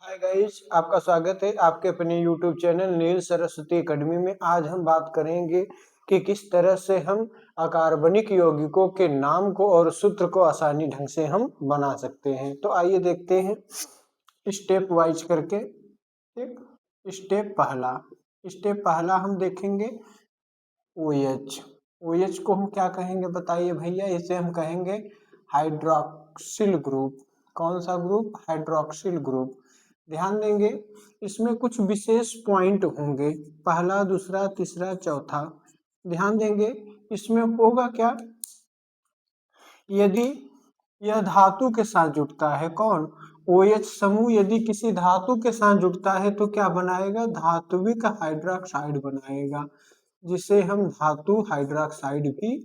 Hi guys, आपका स्वागत है आपके अपने यूट्यूब चैनल नील सरस्वती एकेडमी में। आज हम बात करेंगे कि किस तरह से हम अकार्बनिक यौगिकों के नाम को और सूत्र को आसानी ढंग से हम बना सकते हैं। तो आइए देखते हैं स्टेप वाइज करके। एक स्टेप पहला हम देखेंगे OH। OH को हम क्या कहेंगे बताइए भैया? इसे हम कहेंगे हाइड्रोक्सिल ग्रुप। कौन सा ग्रुप? Hydroxyl group. ध्यान देंगे, इसमें कुछ विशेष पॉइंट होंगे, पहला, दूसरा, तीसरा, चौथा। ध्यान देंगे, इसमें होगा क्या, यदि यह धातु के साथ जुड़ता है, कौन? OH समूह यदि किसी धातु के साथ जुड़ता है तो क्या बनाएगा? धात्विक हाइड्रोक्साइड बनाएगा, जिसे हम धातु हाइड्रोक्साइड भी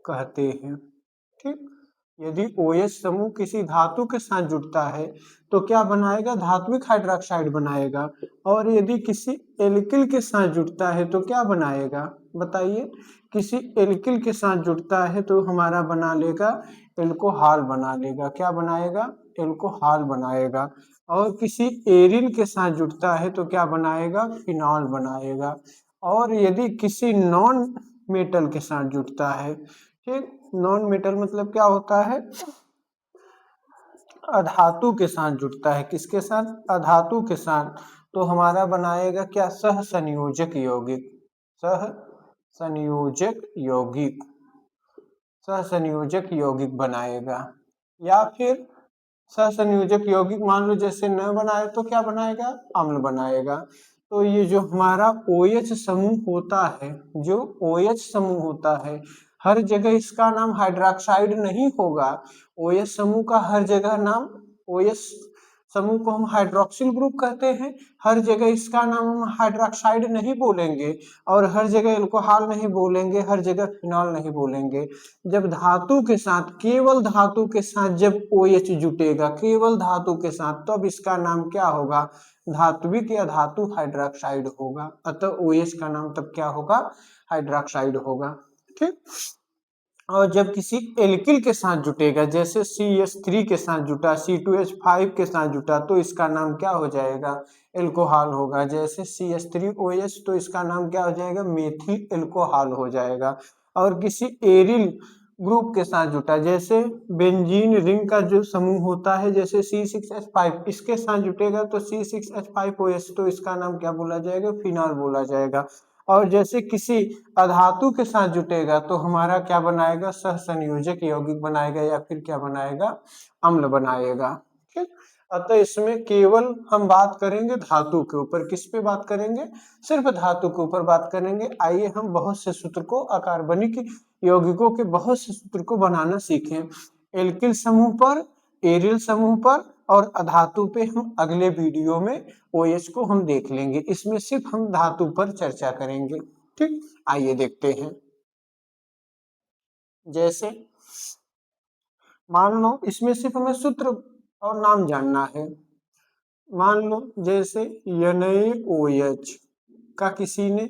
कहते हैं। ठीक, यदि OH समूह किसी धातु के साथ जुड़ता है तो क्या बनाएगा? धात्विक हाइड्रोक्साइड बनाएगा। और यदि किसी एल्किल के साथ जुड़ता है तो क्या बनाएगा बताइए? किसी एल्किल के साथ जुड़ता है तो हमारा बना लेगा एल्कोहल बना लेगा। क्या बनाएगा? एल्कोहल बनाएगा। और किसी एरिल के साथ जुड़ता है तो क्या बनाएगा? फिनॉल बनाएगा। और यदि किसी नॉन मेटल के साथ जुड़ता है, ठीक, नॉन मेटल मतलब क्या होता है? अधातु के साथ जुड़ता है। किसके साथ? अधातु के साथ। तो हमारा बनाएगा क्या? सह संयोजक यौगिक। सह संयोजक यौगिक, सह संयोजक यौगिक बनाएगा। या फिर सह संयोजक यौगिक मान लो जैसे न बनाए तो क्या बनाएगा? अम्ल बनाएगा। तो ये जो हमारा OH समूह होता है, जो OH समूह होता है, हर जगह इसका नाम हाइड्रोक्साइड नहीं होगा। OH समूह का हर जगह नाम, OH समूह को हम हाइड्रोक्सिल ग्रुप कहते हैं, हर जगह इसका नाम हम हाइड्रोक्साइड नहीं बोलेंगे, और हर जगह एल्कोहल नहीं बोलेंगे, हर जगह फिनॉल नहीं बोलेंगे। जब धातु के साथ, केवल धातु के साथ जब OH जुटेगा, केवल धातु के साथ, तब इसका नाम क्या होगा? धात्विक या धातु हाइड्रोक्साइड होगा। अतः OH का नाम तब क्या होगा? हाइड्रोक्साइड होगा। ठीक, और जब किसी एल्किल के साथ जुटेगा, जैसे CH3 के साथ जुटा, C2H5 के साथ जुटा, तो इसका नाम क्या हो जाएगा? एल्कोहल होगा। जैसे CH3OH, तो इसका नाम क्या हो जाएगा? मेथिल एल्कोहल हो जाएगा। और किसी एरिल ग्रुप के साथ जुटा, जैसे बेंजीन रिंग का जो समूह होता है, जैसे C6H5, इसके साथ जुटेगा तो C6H5OH, तो इसका नाम क्या बोला जाएगा? फिनॉल बोला जाएगा। और जैसे किसी अधातु के साथ जुटेगा तो हमारा क्या बनाएगा? सह संयोजक यौगिक बनाएगा, या फिर क्या बनाएगा? अम्ल बनाएगा। ठीक, अतः इसमें केवल हम बात करेंगे धातु के ऊपर। किस पे बात करेंगे? सिर्फ धातु के ऊपर बात करेंगे। आइए हम बहुत से सूत्र को, अकार्बनिक यौगिकों के बहुत से सूत्र को बनाना सीखें। एल्किल समूह पर, एरिल समूह पर और अधातु पे हम अगले वीडियो में OH को हम देख लेंगे। इसमें सिर्फ हम धातु पर चर्चा करेंगे। ठीक, आइए देखते हैं। जैसे मान लो इसमें सिर्फ हमें सूत्र और नाम जानना है। मान लो जैसे NaOH का किसी ने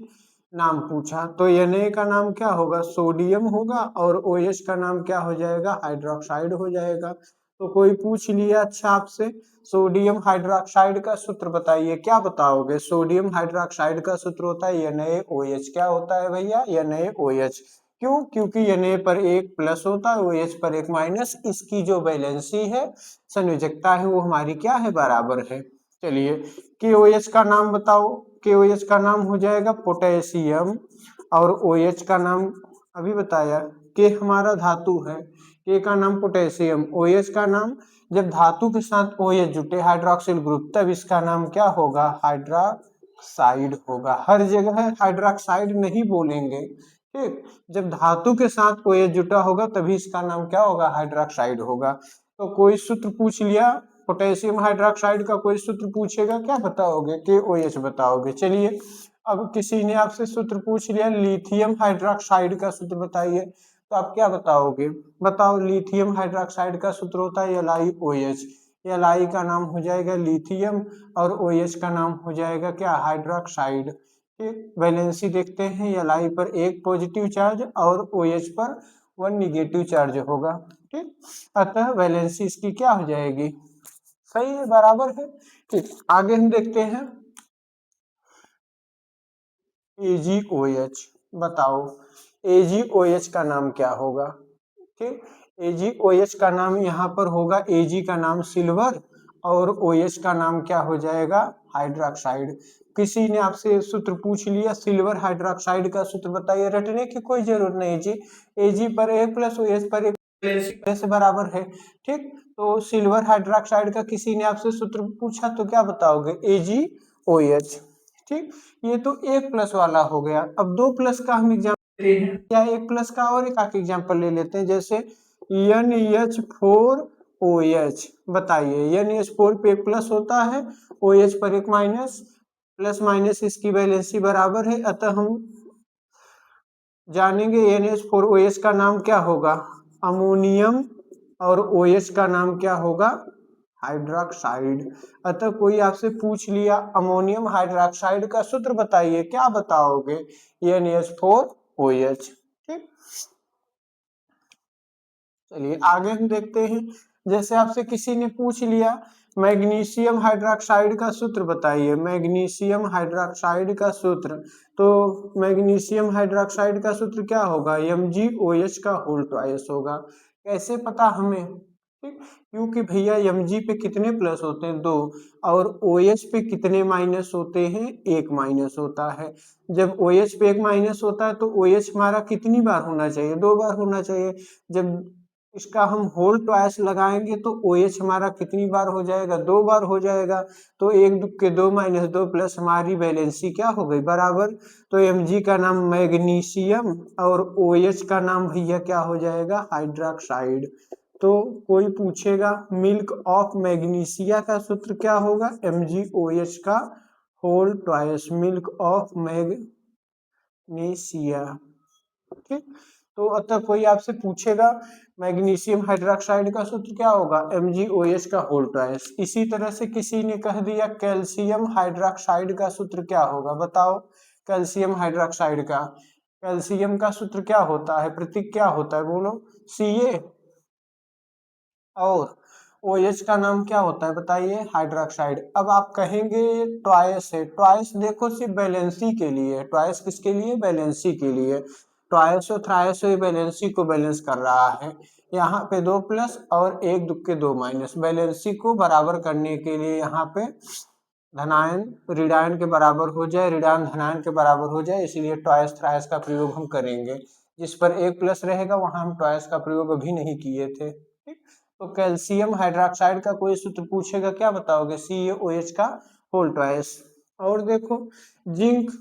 नाम पूछा, तो Na का नाम क्या होगा? सोडियम होगा, और OH का नाम क्या हो जाएगा? हाइड्रोक्साइड हो जाएगा। तो कोई पूछ लिया अच्छा आपसे, सोडियम हाइड्रोक्साइड का सूत्र बताइए, क्या बताओगे? सोडियम हाइड्रोक्साइड का सूत्र होता है NaOH। क्या होता है भैया? NaOH। क्यों? क्योंकि Na पर एक प्लस होता है, OH पर एक माइनस। इसकी जो वैलेंसी है, संयोजकता है, वो हमारी क्या है? बराबर है। चलिए, KOH का नाम बताओ। KOH का नाम हो जाएगा पोटेशियम, और OH का नाम अभी बताया। K हमारा धातु है, K का नाम पोटेशियम, OH का नाम, जब धातु के साथ OH जुटे हाइड्रोक्सिल ग्रुप, तब इसका नाम क्या होगा? हाइड्रोक्साइड होगा। हर जगह हाइड्रोक्साइड नहीं बोलेंगे। ठीक, जब धातु के साथ OH जुटा होगा तभी इसका नाम क्या होगा? हाइड्रोक्साइड होगा। तो कोई सूत्र पूछ लिया पोटेशियम हाइड्रोक्साइड का, कोई सूत्र पूछेगा, क्या बताओगे? KOH बताओगे। चलिए, अब किसी ने आपसे सूत्र पूछ लिया लिथियम हाइड्रोक्साइड का सूत्र बताइए, तो आप क्या बताओगे? बताओ, लिथियम हाइड्रोक्साइड का सूत्र होता है LiOH। Li का नाम हो जाएगा लिथियम, और OH का नाम हो जाएगा क्या? हाइड्रोक्साइड। ठीक, वैलेंसी देखते हैं, Li पर एक पॉजिटिव चार्ज और OH पर 1 निगेटिव चार्ज होगा। ठीक, अतः वैलेंसी इसकी क्या हो जाएगी? सही है, बराबर है। ठीक, आगे हम देखते हैं AgOH। बताओ AgOH का नाम क्या होगा। ठीक, AgOH का नाम यहाँ पर होगा, Ag का नाम सिल्वर और OH का नाम क्या हो जाएगा, हाइड्रोक्साइड। किसी ने आपसे सूत्र पूछ लिया सिल्वर हाइड्रोक्साइड का सूत्र बताइए, रटने की कोई जरूरत नहीं जी। Ag पर एक प्लस OH पर एक से बराबर है। ठीक, तो सिल्वर हाइड्रोक्साइड का किसी ने आपसे सूत्र पूछा तो क्या बताओगे, AgOH। ठीक, ये तो एक प्लस वाला हो गया। अब दो प्लस का हम एग्जाम्पल ले हैं, या एक प्लस का और एक आके एग्जाम्पल ले लेते हैं, जैसे NH4OH। बताइए NH4 पे एक प्लस होता है, OH पर एक माइनस, प्लस माइनस इसकी वैलेंसी बराबर है, अतः हम जानेंगे NH4OH का नाम क्या होगा, अमोनियम, और OH का नाम क्या होगा, हाइड्रोक्साइड। अतः कोई आपसे पूछ लिया अमोनियम हाइड्रोक्साइड का सूत्र बताइए, क्या बताओगे, NH4OH। ठीक, चलिए आगे हम देखते हैं, जैसे आपसे किसी ने पूछ लिया मैग्नीशियम हाइड्रोक्साइड का सूत्र बताइए, मैग्नीशियम हाइड्रोक्साइड का सूत्र, तो मैग्नीशियम हाइड्रोक्साइड का सूत्र क्या होगा, MgOH का होल ट्वाइस होगा। कैसे पता हमें, ठीक, क्योंकि भैया Mg पे कितने प्लस होते हैं, 2, और OH पे कितने माइनस होते हैं, एक माइनस होता है। जब OH पे एक माइनस होता है तो OH हमारा कितनी बार होना चाहिए, 2 बार होना चाहिए। जब इसका हम होल ट्वाइस लगाएंगे तो OH हमारा कितनी बार हो जाएगा, 2 बार हो जाएगा। तो एक दुक्के 2 माइनस 2 प्लस हमारी वैलेंसी क्या हो गई, बराबर। तो Mg का नाम मैग्नीशियम और OH का नाम भैया क्या हो जाएगा, हाइड्रोक्साइड। तो कोई पूछेगा मिल्क ऑफ मैग्नीशिया का सूत्र क्या होगा, MgOH का whole twice, milk of magnesia. ठीक, तो अतः कोई आपसे पूछेगा मैग्नीशियम हाइड्रोक्साइड का सूत्र क्या होगा, MgOH का होल ट्वाइस। इसी तरह से किसी ने कह दिया कैल्शियम हाइड्रोक्साइड का सूत्र क्या होगा, बताओ कैल्शियम हाइड्रोक्साइड का, कैल्शियम का सूत्र क्या होता है, प्रतीक क्या होता है, बोलो, Ca, और OH का नाम क्या होता है बताइए, हाइड्रोक्साइड। अब आप कहेंगे ट्वाइस है, ट्वाइस देखो सिर्फ बैलेंसी के लिए, ट्वाइस किसके लिए, बैलेंसी के लिए। ट्वाइस और थ्राइस बैलेंसी को बैलेंस कर रहा है, यहाँ पे 2 प्लस और एक दुक्के 2 माइनस, बैलेंसी को बराबर करने के लिए यहाँ पे धनायन ऋणायन के बराबर हो जाए, ऋणायन धनायन के बराबर हो जाए, इसीलिए ट्वाइस थ्राइस का प्रयोग हम करेंगे। जिस पर एक प्लस रहेगा वहां हम ट्वाइस का प्रयोग अभी नहीं किए थे। ठीक, तो कैल्शियम हाइड्रोक्साइड का कोई सूत्र पूछेगा क्या बताओगे, CaOH का होल ट्वाइस। और देखो जिंक,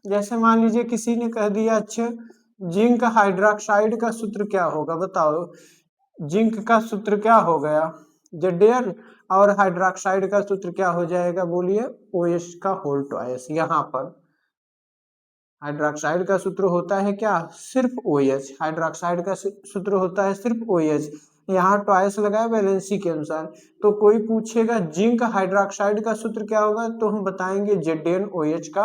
जैसे मान लीजिए किसी ने कह दिया अच्छा जिंक हाइड्रोक्साइड का सूत्र क्या होगा, बताओ जिंक का सूत्र क्या हो गया, Zn, और हाइड्रोक्साइड का सूत्र क्या हो जाएगा, बोलिए OH का होल ट्वाइस। यहाँ पर हाइड्रोक्साइड का सूत्र होता है क्या, सिर्फ OH, हाइड्रोक्साइड का सूत्र होता है सिर्फ OH, यहाँ ट्वाइस लगाए वैलेंसी के अनुसार। तो कोई पूछेगा जिंक हाइड्रोक्साइड का सूत्र क्या होगा, तो हम बताएंगे ZnOH का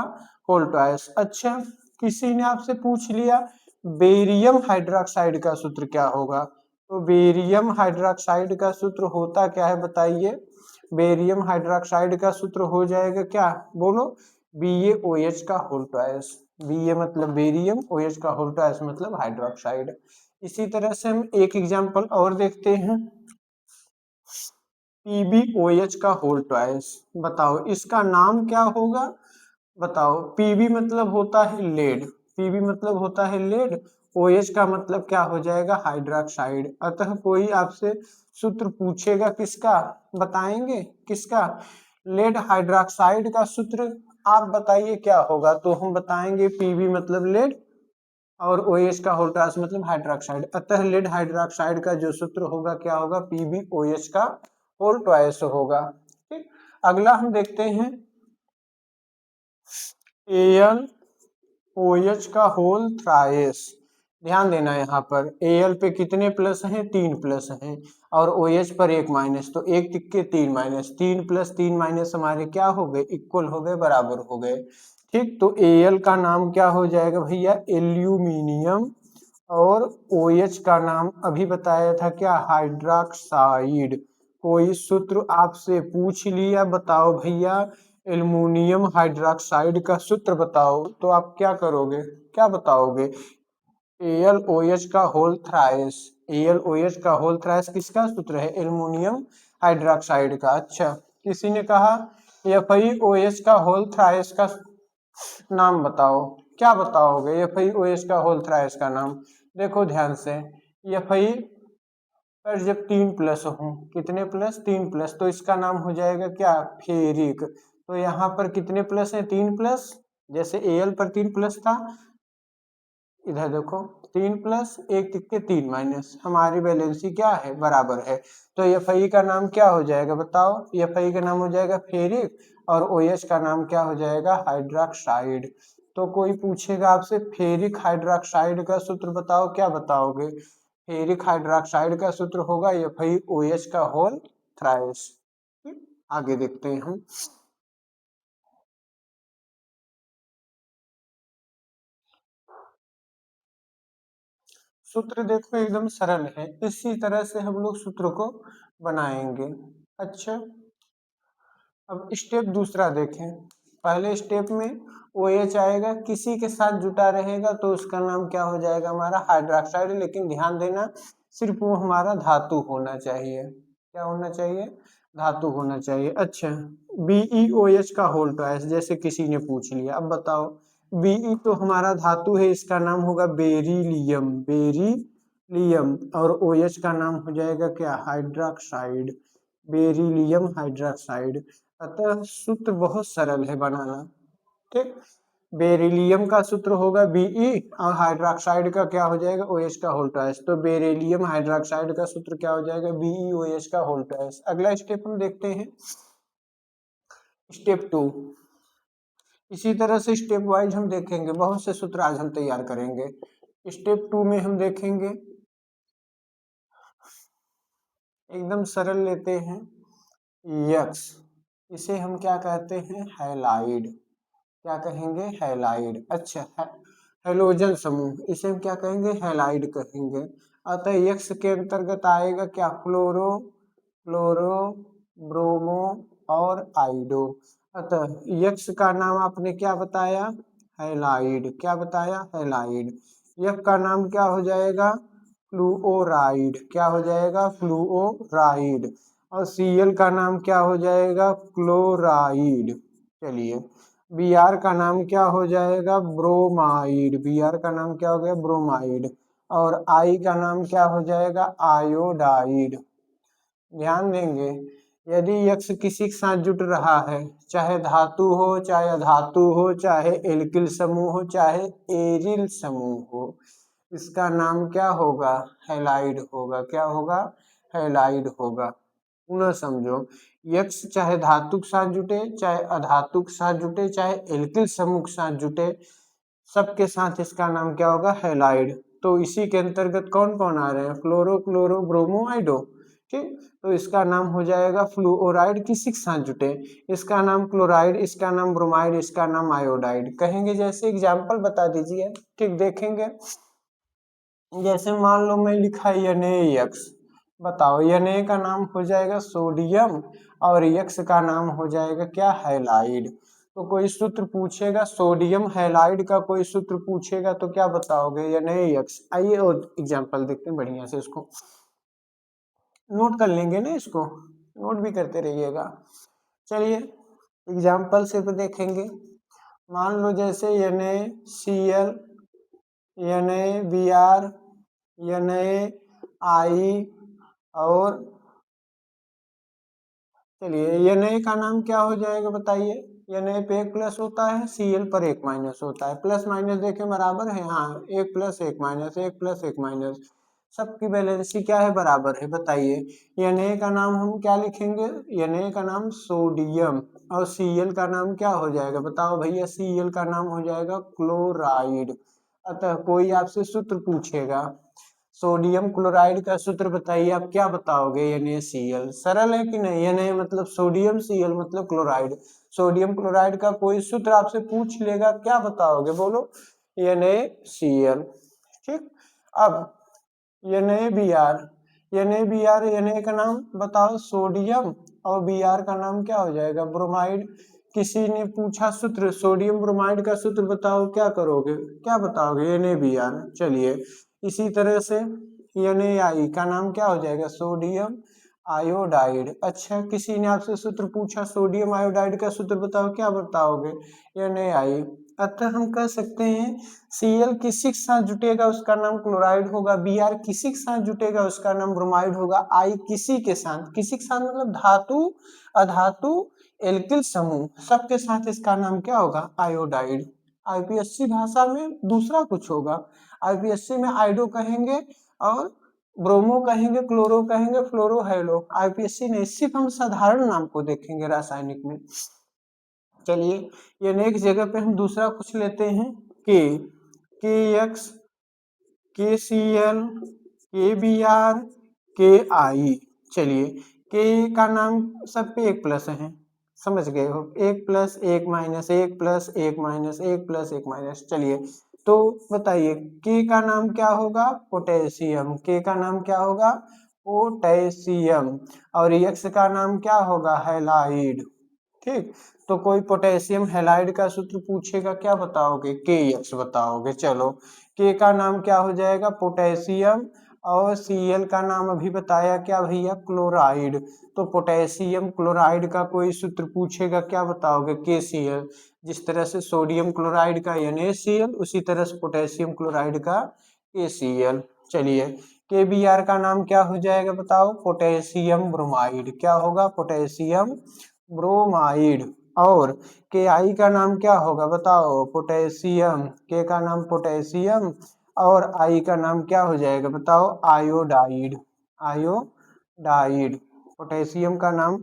होल ट्वाइस। अच्छा, किसी ने आपसे पूछ लिया बेरियम हाइड्रोक्साइड का सूत्र क्या होगा, तो बेरियम हाइड्रोक्साइड का सूत्र होता क्या है बताइए, बेरियम हाइड्रोक्साइड का सूत्र हो जाएगा क्या, बोलो, BaOH का होल ट्वाइस। Ba मतलब बेरियम, OH का होल ट्वाइस मतलब हाइड्रोक्साइड। इसी तरह से हम एक एग्जांपल और देखते हैं, PbOH का होल ट्वाइस। बताओ इसका नाम क्या होगा, बताओ Pb मतलब होता है लेड, Pb मतलब होता है लेड, OH का मतलब क्या हो जाएगा, हाइड्रोक्साइड। अतः कोई आपसे सूत्र पूछेगा किसका, बताएंगे किसका, लेड हाइड्रोक्साइड का सूत्र आप बताइए क्या होगा, तो हम बताएंगे Pb मतलब लेड और OH का होल ट्वाइस मतलब हाइड्रोक्साइड। अतः लेड हाइड्रोक्साइड का जो सूत्र होगा क्या होगा, PbOH का होल ट्वाइस होगा। ठीक, अगला हम देखते हैं AlOH का होल थ्राइस। ध्यान देना यहाँ पर Al पे कितने प्लस हैं, 3 प्लस हैं, और OH पर एक माइनस, तो एक तिक्के 3 माइनस, 3 प्लस 3 माइनस हमारे क्या हो गए, इक्वल हो गए, बराबर हो गए। ठीक, तो Al का नाम क्या हो जाएगा भैया, एल्यूमिनियम, और OH का नाम अभी बताया था क्या, हाइड्रोक्साइड। कोई सूत्र आपसे पूछ लिया, बताओ भैया एल्युमिनियम हाइड्रोक्साइड का सूत्र बताओ, तो आप क्या करोगे, क्या बताओगे? AlOH का होल थ्राइस। AlOH का होल थ्राइस किसका सूत्र है? एल्युमिनियम हाइड्रोक्साइड का। अच्छा, किसी ने कहा FeOH का होल थ्राइस का नाम बताओ, क्या बताओगे FeOH का होल थ्राइस का नाम? देखो ध्यान से, Fe पर जब 3 प्लस हो, कितने प्लस? 3 प्लस, तो इसका नाम हो जाएगा क्या? फेरिक। तो यहाँ पर कितने प्लस है? 3 प्लस। जैसे Al पर 3 प्लस था, इधर देखो 3 प्लस 1 तिक्के 3 माइनस, हमारी वैलेंसी क्या है? बराबर है। तो Fe का नाम क्या हो जाएगा बताओ? Fe का नाम हो जाएगा फेरिक, और OH का नाम क्या हो जाएगा? हाइड्रोक्साइड। तो कोई पूछेगा आपसे फेरिक हाइड्रोक्साइड का सूत्र बताओ, क्या बताओगे? फेरिक हाइड्रोक्साइड का सूत्र होगा FeOH का होल थ्राइस। आगे देखते हैं हम। सूत्र देखो एकदम सरल है, इसी तरह से हम लोग सूत्र को बनाएंगे। अच्छा, अब स्टेप दूसरा देखें। पहले स्टेप में OH आएगा, किसी के साथ जुटा रहेगा तो उसका नाम क्या हो जाएगा? हमारा हाइड्रोक्साइड। लेकिन ध्यान देना, सिर्फ वो हमारा धातु होना चाहिए। क्या होना चाहिए? धातु होना चाहिए। अच्छा, BeOH का होल ट्वाइस, जैसे किसी ने पूछ लिया, अब बताओ Be तो हमारा धातु है, इसका नाम होगा बेरिलियम, बेरिलियम, और OH का नाम हो जाएगा क्या? Hydroxide, beryllium hydroxide. अतः सूत्र बहुत सरल है बनाना। ठीक, बेरिलियम का सूत्र होगा Be, और हाइड्रोक्साइड का क्या हो जाएगा? OH का होल ट्वाइस। तो बेरिलियम हाइड्रोक्साइड का सूत्र क्या हो जाएगा? BeOH का होल ट्वाइस। अगला स्टेप हम देखते हैं, स्टेप 2। इसी तरह से स्टेप वाइज हम देखेंगे, बहुत से सूत्र आज हम तैयार करेंगे। स्टेप 2 में हम देखेंगे, एकदम सरल लेते हैं, यक्स, इसे हम क्या कहते हैं? हैलाइड। क्या कहेंगे? हैलाइड। अच्छा, हेलोजन समूह, इसे हम क्या कहेंगे? हैलाइड कहेंगे। अतः यक्स के अंतर्गत आएगा क्या? फ्लोरो, फ्लोरो, ब्रोमो और आइडो। अतः यक्स का नाम आपने क्या बताया? हैलाइड। क्या बताया? हैलाइड। यक का नाम क्या हो जाएगा? फ्लूओराइड। क्या हो जाएगा? फ्लूओराइड। और Cl का नाम क्या हो जाएगा? क्लोराइड। चलिए, Br का नाम क्या हो जाएगा? ब्रोमाइड। Br का नाम क्या हो गया? ब्रोमाइड। और I का नाम क्या हो जाएगा? आयोडाइड। ध्यान देंगे, यदि यक्स किसी के साथ जुट रहा है, चाहे धातु हो, चाहे अधातु हो, चाहे एल्किल समूह हो, चाहे एरिल समूह हो, इसका नाम क्या होगा? हैलाइड होगा। क्या होगा? हैलाइड होगा। पुनः समझो, यक्स चाहे धातु के साथ जुटे, चाहे अधातु के साथ जुटे, चाहे एल्किल समूह के साथ जुटे, सबके साथ इसका नाम क्या होगा? हैलाइड। तो इसी के अंतर्गत कौन कौन आ रहे हैं? फ्लोरो, क्लोरो, ब्रोमो, आइडो। ठीक, तो इसका नाम हो जाएगा फ्लूओराइड। किसी के साथ जुटे, इसका नाम क्लोराइड, इसका नाम ब्रोमाइड, इसका नाम आयोडाइड कहेंगे। जैसे एग्जाम्पल बता दीजिए। ठीक, देखेंगे, जैसे मान लो मैं लिखा NaX, बताओ Na का नाम हो जाएगा सोडियम, और X का नाम हो जाएगा क्या? हैलाइड। तो कोई सूत्र पूछेगा सोडियम हैलाइड का, कोई सूत्र पूछेगा तो क्या बताओगे? NaX। आइए और एग्जाम्पल देखते हैं बढ़िया से, इसको नोट कर लेंगे ना, इसको नोट भी करते रहिएगा। चलिए एग्जाम्पल से भी देखेंगे। मान लो जैसे NaCl, NaBr, NaI, और चलिए Na का नाम क्या हो जाएगा बताइए? Na पे 1 प्लस होता है, Cl पर 1 माइनस होता है। प्लस माइनस देखें बराबर है, हाँ, 1 प्लस 1 माइनस, 1 प्लस 1 माइनस, सबकी वैलेंसी क्या है? बराबर है। बताइए Na का नाम हम क्या लिखेंगे? Na का नाम सोडियम, और Cl का नाम क्या हो जाएगा? बताओ भैया, Cl का नाम हो जाएगा क्लोराइड। अतः कोई आपसे सूत्र पूछेगा सोडियम क्लोराइड का सूत्र बताइए, आप क्या बताओगे? NaCl। सरल है कि नहीं? Na मतलब सोडियम, Cl मतलब क्लोराइड। सोडियम क्लोराइड का कोई सूत्र आपसे पूछ लेगा, क्या बताओगे? बोलो, NaCl। ठीक, अब NaBr, Na का नाम बताओ सोडियम, और Br का नाम क्या हो जाएगा, ब्रोमाइड। किसी ने पूछा सूत्र सोडियम ब्रोमाइड का सूत्र बताओ, क्या करोगे, क्या बताओगे, NaBr। चलिए इसी तरह से Na का नाम क्या हो जाएगा, सोडियम आयोडाइड। अच्छा, किसी ने आपसे सूत्र पूछा सोडियम आयोडाइड का सूत्र बताओ, क्या बताओगे, Na। अतः हम कह सकते हैं Cl किसी के साथ जुटेगा उसका नाम क्लोराइड होगा, Br किसी के साथ जुटेगा उसका नाम ब्रोमाइड होगा, I किसी के साथ मतलब धातु अधातु एल्किल समूह सबके साथ इसका नाम क्या होगा, आयोडाइड। आईपीएससी भाषा में दूसरा कुछ होगा, आईपीएससी में आइडो कहेंगे और ब्रोमो कहेंगे, क्लोरो कहेंगे, फ्लोरो हेलो। आईपीएससी नहीं, सिर्फ हम साधारण नाम को देखेंगे रासायनिक में। चलिए ये नेक्स्ट जगह पे हम दूसरा कुछ लेते हैं, के एक्स, के सी एल, के बी आर, के आई। चलिए के का नाम सब पे एक प्लस है, समझ गए हो, एक प्लस एक माइनस, एक प्लस एक माइनस, एक प्लस एक माइनस। चलिए तो बताइए के का नाम क्या होगा, पोटेशियम। के का नाम क्या होगा, पोटेशियम। और एक्स का नाम क्या होगा, हैलाइड। ठीक, तो कोई पोटेशियम हैलाइड का सूत्र पूछेगा, क्या बताओगे, के एक्स बताओगे। चलो के का नाम क्या हो जाएगा, पोटेशियम, और Cl का नाम अभी बताया क्या भैया, क्लोराइड। तो पोटेशियम क्लोराइड का कोई सूत्र पूछेगा, क्या बताओगे, KCl। जिस तरह से सोडियम क्लोराइड का NaCl, उसी तरह से पोटेशियम क्लोराइड का KCl। चलिए KBr का नाम क्या हो जाएगा बताओ, पोटेशियम ब्रोमाइड। क्या होगा, पोटेशियम ब्रोमाइड। और Ki का नाम क्या होगा बताओ, पोटेशियम। के का नाम पोटेशियम, और आई का नाम क्या हो जाएगा बताओ, आयोडाइड। आयोडाइड, पोटेशियम का नाम,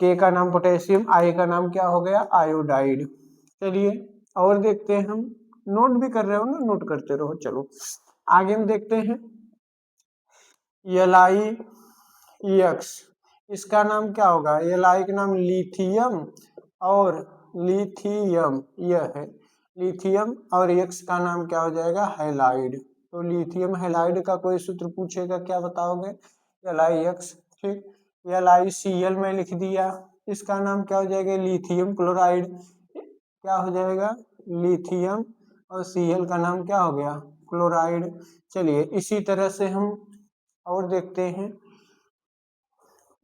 के का नाम पोटेशियम, आई का नाम क्या हो गया, आयोडाइड। चलिए और देखते हैं हम, नोट भी कर रहे हो ना, नोट करते रहो। चलो आगे हम देखते हैं LiEx, इसका नाम क्या होगा, Li का नाम लिथियम, और लिथियम यह है लिथियम, और X का नाम क्या हो जाएगा, हैलाइड। तो लिथियम हैलाइड का कोई सूत्र पूछेगा, क्या बताओगे, LiX। ठीक, LiCl में लिख दिया, इसका नाम क्या हो जाएगा, लिथियम क्लोराइड। क्या हो जाएगा, लिथियम, और Cl का नाम क्या हो गया, क्लोराइड। चलिए इसी तरह से हम और देखते हैं,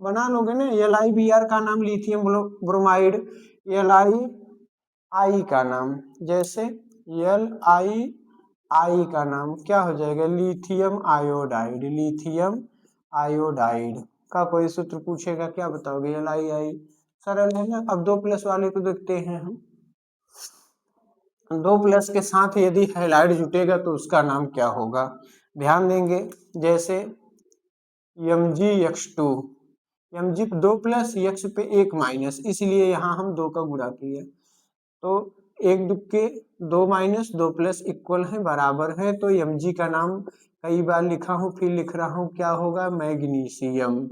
बना लोगे ना, LiBr का नाम लिथियम ब्रोमाइड, Li का नाम, जैसे Li का नाम क्या हो जाएगा, लिथियम आयोडाइड। लिथियम आयोडाइड का कोई सूत्र पूछेगा, क्या बताओगे, Li। सरल है ना। अब 2+ वाले को देखते हैं हम, 2+ के साथ यदि हैलाइड जुटेगा तो उसका नाम क्या होगा, ध्यान देंगे। जैसे Mgx2, Mg 2+ x पे 1 माइनस, इसलिए यहाँ हम 2 का गुणा किए, तो 1 दुक्के 2 माइनस 2+ इक्वल है, बराबर है। तो Mg का नाम कई बार लिखा हूँ, फिर लिख रहा हूँ, क्या होगा, मैग्नीशियम।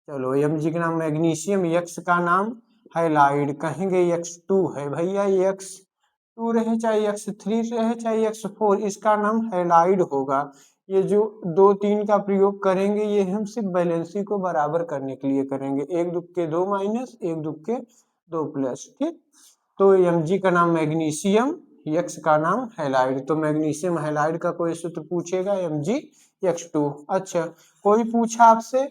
चलो Mg का नाम मैग्नीशियम, x का नाम हैलाइड, कहेंगे x2 है भैया, x2 रहे चाहे x3 रहे चाहे x4, इसका नाम हैलाइड होगा। ये जो 2 3 का प्रयोग करेंगे, ये हम सिर्फ बैलेंसी को बराबर करने के लिए करेंगे, 1 दुक्के 2 माइनस, 1 दुक्के 2+। ठीक, तो Mg का नाम मैग्नीशियम, x का नाम हैलाइड। तो मैग्नीशियम हैलाइड का कोई सूत्र पूछेगा, Mgx2। अच्छा, कोई पूछा आपसे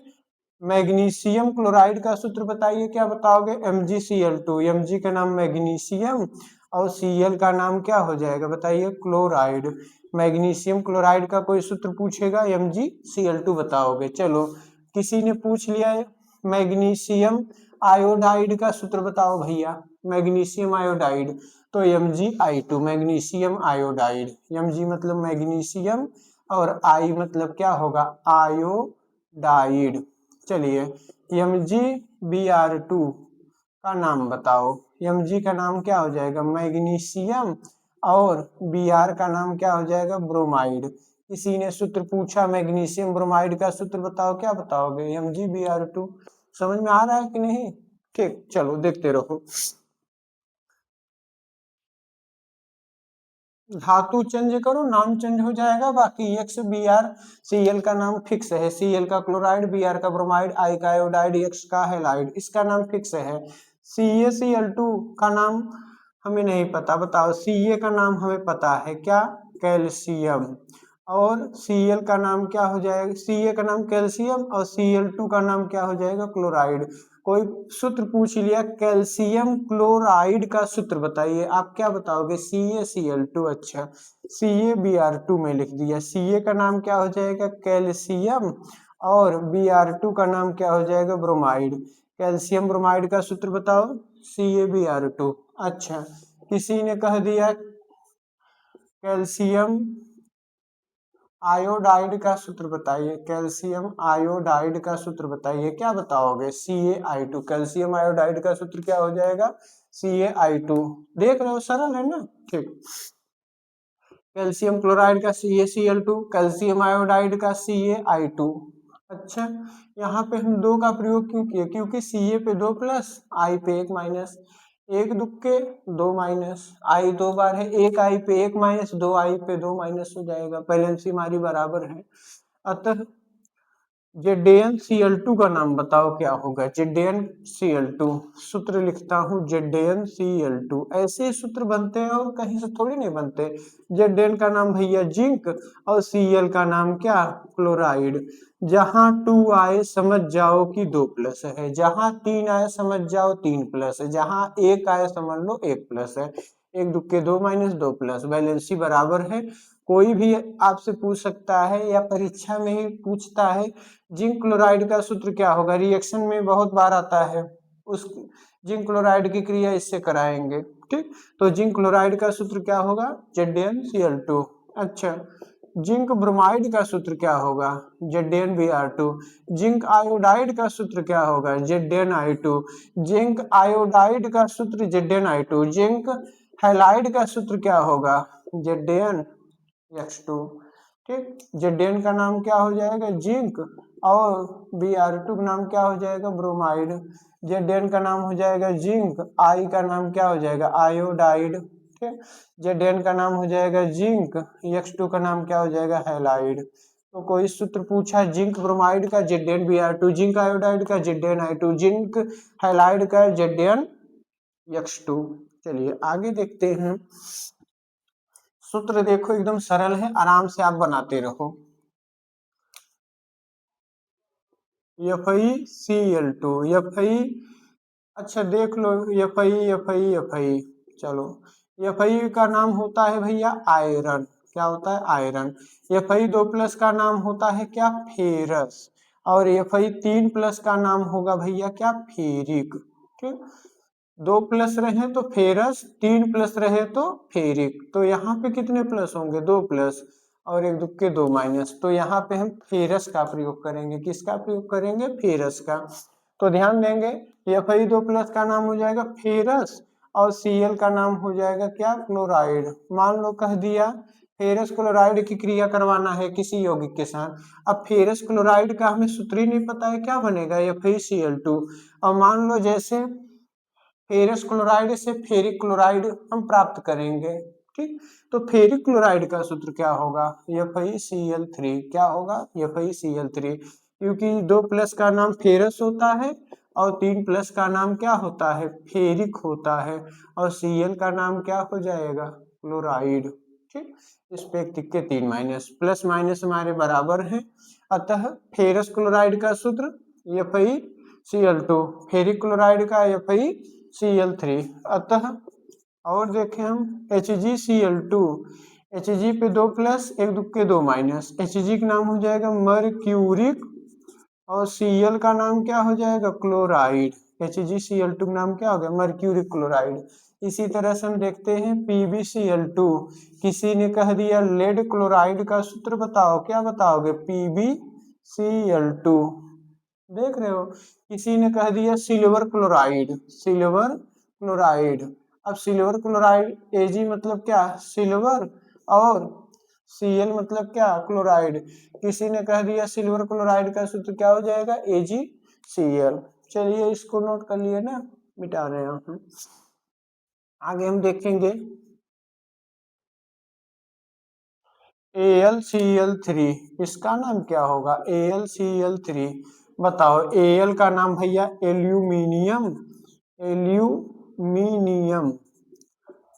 मैग्नीशियम क्लोराइड का सूत्र बताइए, क्या बताओगे, MgCl2। Mg का नाम मैग्नीशियम, और Cl का नाम क्या हो जाएगा बताइए, क्लोराइड। मैग्नीशियम क्लोराइड का कोई सूत्र पूछेगा, MgCl2 बताओगे। चलो किसी ने पूछ लिया है मैग्नीशियम आयोडाइड का सूत्र बताओ भैया, मैग्नीशियम आयोडाइड, तो MgI2, मैग्नीशियम आयोडाइड। Mg मतलब मैग्नीशियम, और I मतलब क्या होगा, आयोडाइड। चलिए MgBr2 का नाम बताओ, Mg का नाम क्या हो जाएगा, मैग्नीशियम, और Br का नाम क्या हो जाएगा, ब्रोमाइड। किसी ने सूत्र पूछा मैग्नीशियम ब्रोमाइड का सूत्र बताओ, क्या बताओगे, MgBr2। समझ में आ रहा है कि नहीं, ठीक, चलो देखते रहो। धातु चेंज करो, नाम चेंज हो जाएगा, बाकी X B R, C L का नाम फिक्स है, सी एल का क्लोराइड, बी आर का ब्रोमाइड, आई का आयोडाइड, एक्स का हैलाइड, इसका नाम फिक्स है। सी ए सी एल टू का नाम हमें नहीं पता, बताओ। सी ए का नाम हमें पता है, क्या? कैल्शियम। और सी एल का नाम क्या हो जाएगा? सी ए का नाम कैल्शियम और सी एल टू का नाम क्या हो जाएगा? क्लोराइड। कोई सूत्र पूछ लिया कैल्शियम क्लोराइड का सूत्र बताइए, आप क्या बताओगे? सी ए सी एल टू। अच्छा, सी ए बी आर टू में लिख दिया। सी ए का नाम क्या हो जाएगा? कैल्शियम। और बी आर टू का नाम क्या हो जाएगा? ब्रोमाइड। कैल्शियम ब्रोमाइड का सूत्र बताओ, सी ए बी आर टू। अच्छा, किसी ने कह दिया कैल्शियम आयोडाइड का सूत्र बताइए, कैल्शियम आयोडाइड का सूत्र बताइए, क्या बताओगे? CaI2। कैल्शियम आयोडाइड का सूत्र क्या हो जाएगा? CaI2। देख रहे हो, सरल है ना? ठीक। कैल्शियम क्लोराइड का CaCl2, कैल्शियम आयोडाइड का CaI2। अच्छा, यहाँ पे हम दो का प्रयोग क्यों किए? क्योंकि Ca पे 2 प्लस, I पे 1 माइनस, एक दुक्के 2 माइनस, I 2 बार है, एक I पे 1 माइनस, 2 I पे 2 माइनस हो जाएगा, बैलेंस हमारी बराबर है। अतः ZnCl2 का नाम बताओ क्या होगा? ZnCl2 सूत्र लिखता हूँ, ZnCl2। ऐसे सूत्र बनते हैं और कहीं से थोड़ी नहीं बनते। Zn का नाम भैया जिंक और Cl का नाम क्या? क्लोराइड। जहां 2 आए समझ जाओ कि 2 प्लस है, जहां 3 आए समझ जाओ 3 प्लस है, जहां 1 आए समझ लो 1 प्लस है। एक दुक्के 2 माइनस 2 प्लस, बैलेंसी बराबर है। कोई भी आपसे पूछ सकता है या परीक्षा में ही पूछता है, जिंक क्लोराइड का सूत्र क्या होगा? रिएक्शन में बहुत बार आता है, उस जिंक क्लोराइड की क्रिया इससे कराएंगे। ठीक, तो जिंक क्लोराइड का सूत्र क्या होगा? ZnCl2। अच्छा, जिंक ब्रोमाइड का सूत्र क्या होगा? ZnBr2। जिंक आयोडाइड का सूत्र क्या होगा? ZnI2। जिंक आयोडाइड का सूत्र ZnI2। जिंक हैलाइड का सूत्र क्या होगा? ZnX2। ठीक, Zn का नाम क्या हो जाएगा? जिंक। और Br2 का नाम क्या हो जाएगा? ब्रोमाइड। Zn का नाम हो जाएगा जिंक, I का नाम क्या हो जाएगा? आयोडाइड। ठीक, Zn का नाम हो जाएगा जिंक, X2 का नाम क्या हो जाएगा? हैलाइड। तो कोई सूत्र पूछा जिंक ब्रोमाइड का ZnBr2, जिंक आयोडाइड का ZnI2, जिंक हैलाइड का ZnX2। चलिए आगे देखते हैं। सूत्र देखो एकदम सरल है, आराम से आप बनाते रहो। FeCl2, Fe। अच्छा देख लो, Fe। चलो, Fe का नाम होता है भैया आयरन। क्या होता है? आयरन। Fe 2 प्लस का नाम होता है क्या? फेरस। और Fe 3 प्लस का नाम होगा भैया क्या? फेरिक। ठीक, 2 प्लस रहे तो फेरस, 3 प्लस रहे तो फेरिक। तो यहाँ पे कितने प्लस होंगे? 2 प्लस और एक दुक्के 2 माइनस। तो यहाँ पे हम फेरस का प्रयोग करेंगे। किसका प्रयोग करेंगे? फेरस का। तो ध्यान देंगे, Fe 2 प्लस का नाम हो जाएगा फेरस और Cl का नाम हो जाएगा क्या? क्लोराइड। मान लो कह दिया फेरस क्लोराइड की क्रिया करवाना है किसी यौगिक के साथ। अब फेरस क्लोराइड का हमें सूत्र ही नहीं पता है, क्या बनेगा? FeCl2। और मान लो जैसे फेरस क्लोराइड से फेरिक क्लोराइड हम प्राप्त करेंगे। ठीक, तो फेरिक क्लोराइड का सूत्र क्या होगा? FeCl3। क्या होगा? FeCl3। क्योंकि 2 प्लस का नाम फेरस होता है और 3 प्लस का नाम क्या होता है? फेरिक होता है। और Cl का नाम क्या हो जाएगा? क्लोराइड। ठीक, इस पे एक टिक के 3 माइनस, प्लस माइनस हमारे बराबर है। अतः फेरस क्लोराइड का सूत्र FeCl2, फेरिक क्लोराइड का FeCl3। अतः और देखें हम HgCl2, Hg पे 2 प्लस, एक दुक्के 2 माइनस, Hg का नाम हो जाएगा मर्क्यूरिक और Cl का नाम क्या हो जाएगा? क्लोराइड। HgCl2 का नाम क्या हो गया? Mercuric chloride. इसी तरह से हम देखते हैं PbCl2। किसी ने कह दिया लेड क्लोराइड का सूत्र बताओ, क्या बताओगे? PbCl2। देख रहे हो, किसी ने कह दिया सिल्वर क्लोराइड, सिल्वर क्लोराइड। अब सिल्वर क्लोराइड, Ag मतलब क्या? सिल्वर। और Cl मतलब क्या? क्लोराइड। किसी ने कह दिया सिल्वर क्लोराइड का सूत्र क्या हो जाएगा? AgCl। चलिए इसको नोट कर लिए ना, मिटा रहे हैं हम। आगे हम देखेंगे AlCl3, इसका नाम क्या होगा? AlCl3। बताओ, Al का नाम भैया एल्यूमिनियम, एल्यूमिनियम।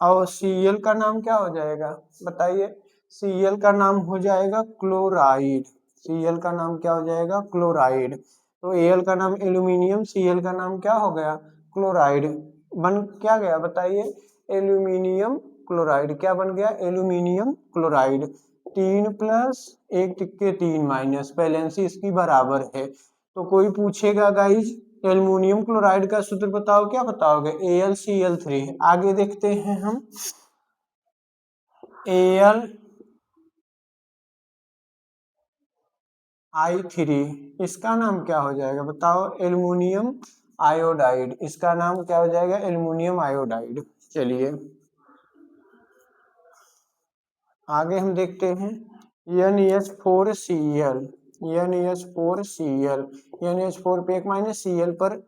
और Cl का नाम क्या हो जाएगा? बताइए। Cl का नाम हो जाएगा क्लोराइड। Cl का नाम क्या हो जाएगा? क्लोराइड। तो Al का नाम एल्यूमिनियम, Cl का नाम क्या हो गया? क्लोराइड। बन क्या गया बताइए? Aluminium chloride. क्या बन गया? Aluminium chloride. 3 + 1 = 3 - बैलेंसी इसकी बराबर है। तो कोई पूछेगा गाइज एल्युमिनियम क्लोराइड का सूत्र बताओ, क्या बताओगे? AlCl3। आगे देखते हैं हम। Al(I3), इसका नाम क्या हो जाएगा? बताओ। Aluminium iodide. इसका नाम क्या हो जाएगा? Aluminium iodide. चलिए आगे हम देखते हैं। NH4Cl, NH4Cl, NH4 पे 1 - Cl पर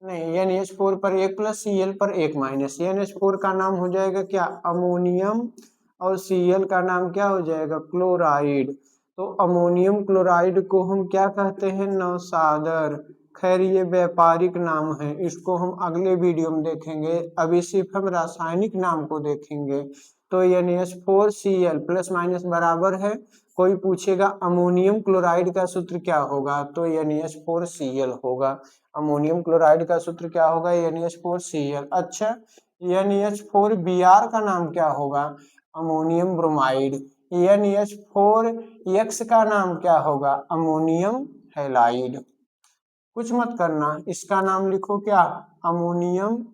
नहीं, NH4 पर 1 + Cl पर 1 - NH4 का नाम हो जाएगा क्या? अमोनियम। और Cl का नाम क्या हो जाएगा? क्लोराइड। तो अमोनियम क्लोराइड को हम क्या कहते हैं? नौसादर। खैर ये व्यापारिक नाम है, इसको हम अगले वीडियो में देखेंगे। अभी सिर्फ हम रासायनिक नाम को देखेंगे। तो NH4Cl ± बराबर है। कोई पूछेगा अमोनियम क्लोराइड का सूत्र क्या होगा? तो NH4Cl होगा। अमोनियम क्लोराइड का सूत्र क्या होगा? NH4Cl। अच्छा, NH4Br का नाम क्या होगा? Ammonium bromide. NH4X का नाम क्या होगा? Ammonium halide. कुछ मत करना, इसका नाम लिखो क्या? अमोनियम।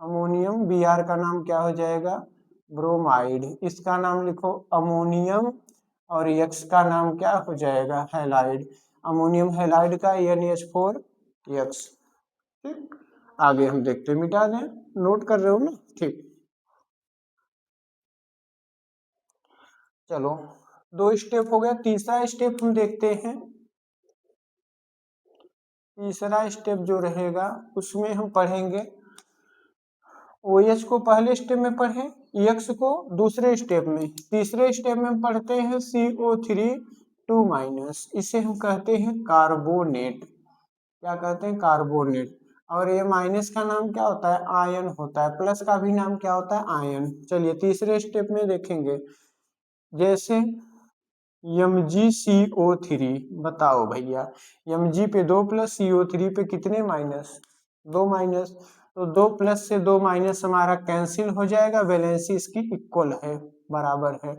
अमोनियम। Br का नाम क्या हो जाएगा? ब्रोमाइड। इसका नाम लिखो अमोनियम। और X का नाम क्या हो जाएगा? हैलाइड। अमोनियम हैलाइड का NH4X। ठीक, आगे हम देखते हैं। मिटा दें, नोट कर रहे हो ना? ठीक, चलो 2 स्टेप हो गया। तीसरा स्टेप हम देखते हैं। तीसरा स्टेप जो रहेगा उसमें हम पढ़ेंगे OH को पहले स्टेप में पढ़े, X को दूसरे स्टेप में। तीसरे स्टेप में पढ़ते हैं CO3 2-। इसे हम कहते हैं कार्बोनेट। क्या कहते हैं? कार्बोनेट। और ये माइनस का नाम क्या होता है? आयन होता है। प्लस का भी नाम क्या होता है? आयन। चलिए तीसरे स्टेप में देखेंगे। जैसे MgCO3। बताओ भैया, Mg पे 2 + CO3 पे कितने माइनस? 2 माइनस। तो 2 प्लस से 2 माइनस हमारा कैंसिल हो जाएगा, वैलेंसी इसकी इक्वल है, बराबर है।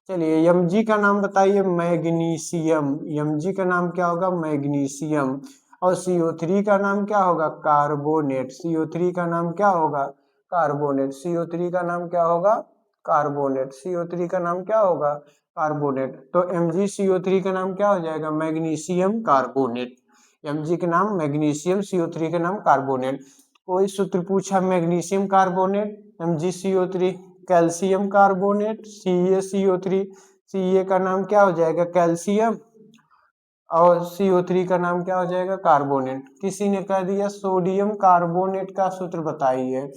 चलिए Mg का नाम बताइए। मैग्नीशियम। Mg का नाम क्या होगा? मैग्नीशियम। और CO3 का नाम क्या होगा? कार्बोनेट। CO3 का नाम क्या होगा? कार्बोनेट। CO3 का नाम क्या होगा? कार्बोनेट। CO3 का नाम क्या होगा? कार्बोनेट। तो MgCO3 का नाम क्या हो जाएगा? Magnesium carbonate. Mg के नाम मैग्नीशियम, CO3 का नाम कार्बोनेट। कोई सूत्र पूछा magnesium carbonate, MgCO3। Calcium carbonate, CaCO3। Ca का नाम क्या हो जाएगा? कैल्शियम। और CO3 का नाम क्या हो जाएगा? कार्बोनेट। किसी ने कह दिया सोडियम कार्बोनेट का सूत्र बताइए।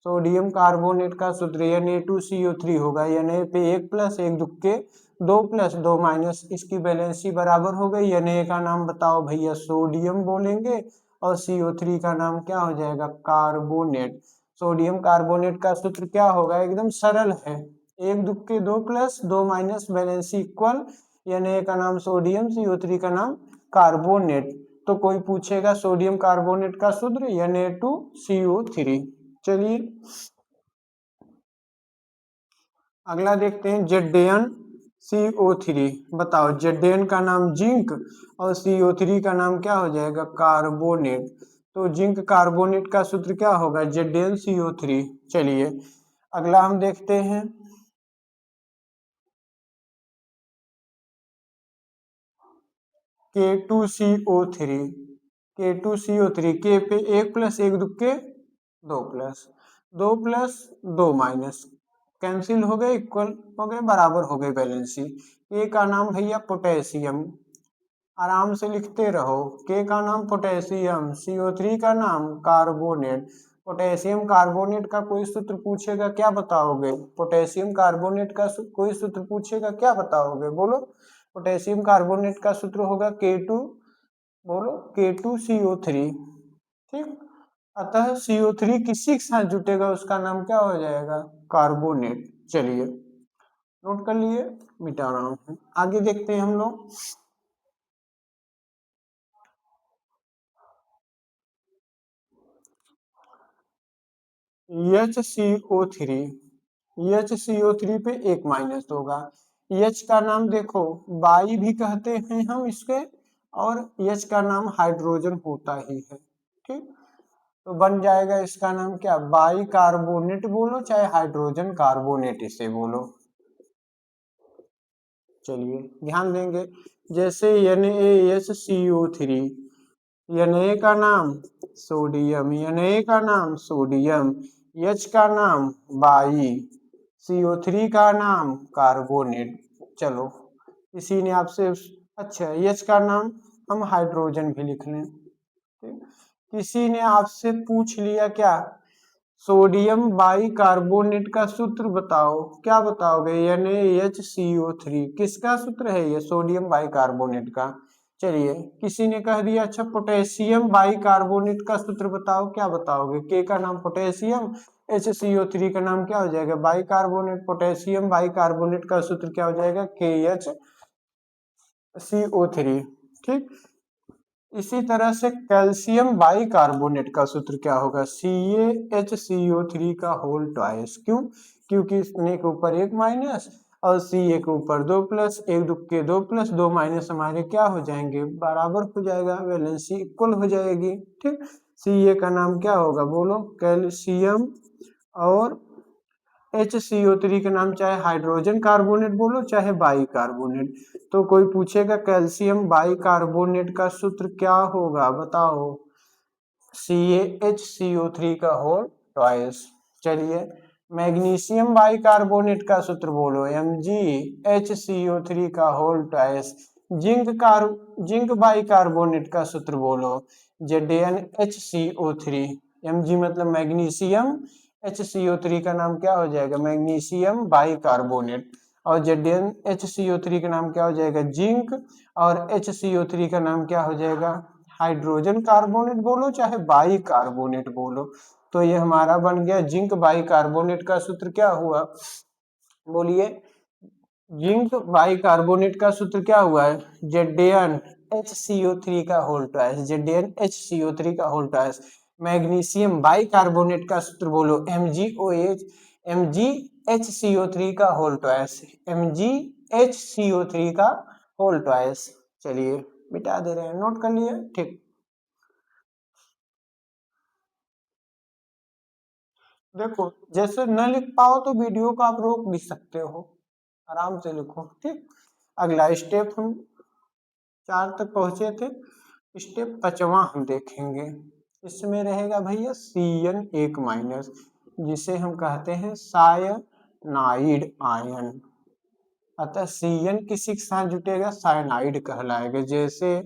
सोडियम कार्बोनेट का सूत्र Na2CO3 होगा। Na पे 1 + 1 दुक्के 2 + 2 माइनस, इसकी बैलेंसी बराबर हो गई। Na का नाम बताओ भैया, सोडियम बोलेंगे। और CO3 का नाम क्या हो जाएगा? कार्बोनेट। सोडियम कार्बोनेट का सूत्र क्या होगा? एकदम सरल है, 1 दुक्के 2 + 2 माइनस, बैलेंसी इक्वल। Na का नाम सोडियम, CO3 का नाम कार्बोनेट। तो कोई पूछेगा सोडियम कार्बोनेट का सूत्र Na2CO3। चलिए अगला देखते हैं। ZnCO3। बताओ, Zn का नाम जिंक और CO3 का नाम क्या हो जाएगा? कार्बोनेट। तो जिंक कार्बोनेट का सूत्र क्या होगा? ZnCO3। चलिए अगला हम देखते हैं। K2CO3। K2CO3, K पे 1 + 1 दुक्के 2 + 2 + 2 माइनस, कैंसिल हो गए, इक्वल हो गए, बराबर हो गए बैलेंसी। के का नाम भैया पोटेशियम। आराम से लिखते रहो। के का नाम पोटेशियम, CO3 का नाम कार्बोनेट। पोटेशियम कार्बोनेट का कोई सूत्र पूछेगा क्या बताओगे? पोटेशियम कार्बोनेट का कोई सूत्र पूछेगा क्या बताओगे? बोलो। पोटेशियम कार्बोनेट का सूत्र होगा K2, बोलो K2CO3। ठीक। अतः CO3 किसी के साथ जुटेगा उसका नाम क्या हो जाएगा? कार्बोनेट। चलिए नोट कर लिए, मिटा रहा हूं। आगे देखते हैं हम लोग। HCO3, HCO3 पे एक माइनस होगा। H का नाम देखो बाई भी कहते हैं हम इसके, और H का नाम हाइड्रोजन होता ही है। ठीक, तो बन जाएगा इसका नाम क्या? बाई कार्बोनेट बोलो चाहे हाइड्रोजन कार्बोनेट इसे बोलो। चलिए ध्यान देंगे, जैसे NaHCO3, Na का नाम सोडियम, Na का नाम सोडियम, H का नाम बाई, CO3 का नाम कार्बोनेट। चलो इसी ने आपसे, अच्छा H का नाम हम हाइड्रोजन भी लिख लें। किसी ने आपसे पूछ लिया क्या? सोडियम बाई कार्बोनेट का सूत्र बताओ, क्या बताओगे? NaHCO3 किसका सूत्र है ये? सोडियम बाई कार्बोनेट का। चलिए किसी ने कह दिया अच्छा पोटेशियम बाई कार्बोनेट का सूत्र बताओ, क्या बताओगे? के का नाम पोटेशियम, HCO3 का नाम क्या हो जाएगा? By carbonate. Potassium by carbonate का सूत्र क्या हो जाएगा? KHCO3। ठीक, इसी तरह से कैल्शियम बाई कार्बोनेट का सूत्र क्या होगा? CaHCO3 का होल ट्वाइस। क्यों? क्योंकि इसने के ऊपर एक माइनस और Ca के ऊपर दो प्लस, एक दुक्के दो प्लस दो माइनस हमारे क्या हो जाएंगे? बराबर हो जाएगा, वैलेंसी इक्वल हो जाएगी। ठीक, Ca का नाम क्या होगा? बोलो। कैल्शियम। और HCO3 का नाम चाहे हाइड्रोजन कार्बोनेट बोलो चाहे बाई कार्बोनेट। तो कोई पूछेगा कैल्शियम बाई कार्बोनेट का सूत्र क्या होगा बताओ? CaHCO3 का होल ट्वाइस। चलिए मैग्नीशियम बाई कार्बोनेट का सूत्र बोलो, MgHCO3 का whole twice. Zinc bicarbonate का सूत्र बोलो, ZnHCO3। Mg मतलब मैग्नीशियम, HCO3 का नाम क्या हो जाएगा? Magnesium by carbonate. और ZnHCO3 का नाम क्या हो जाएगा? जिंक। और HCO3 का नाम क्या हो जाएगा? हाइड्रोजन कार्बोनेट बोलो चाहे बाई कार्बोनेट बोलो। तो ये हमारा बन गया जिंक बाई कार्बोनेट का सूत्र क्या हुआ? बोलिए। जिंक बाई कार्बोनेट का सूत्र क्या हुआ है? ZnHCO3 का होल ट्वाइस, ZnHCO3 का whole twice. Magnesium bicarbonate का सूत्र बोलो, MgHCO3 का होल ट्वाइस, MgHCO3 का होल ट्वाइस। चलिए मिटा दे रहे हैं, नोट कर लिए। ठीक, देखो जैसे न लिख पाओ तो वीडियो को आप रोक भी सकते हो, आराम से लिखो। ठीक, अगला स्टेप हम 4 तक पहुंचे थे, स्टेप 5वां हम देखेंगे। इसमें रहेगा भैया CN1 माइनस, जिसे हम कहते हैं सायनाइड आयन। अतः Cn किसी के साथ जुटेगा? सायनाइड कहलाएगा। जैसे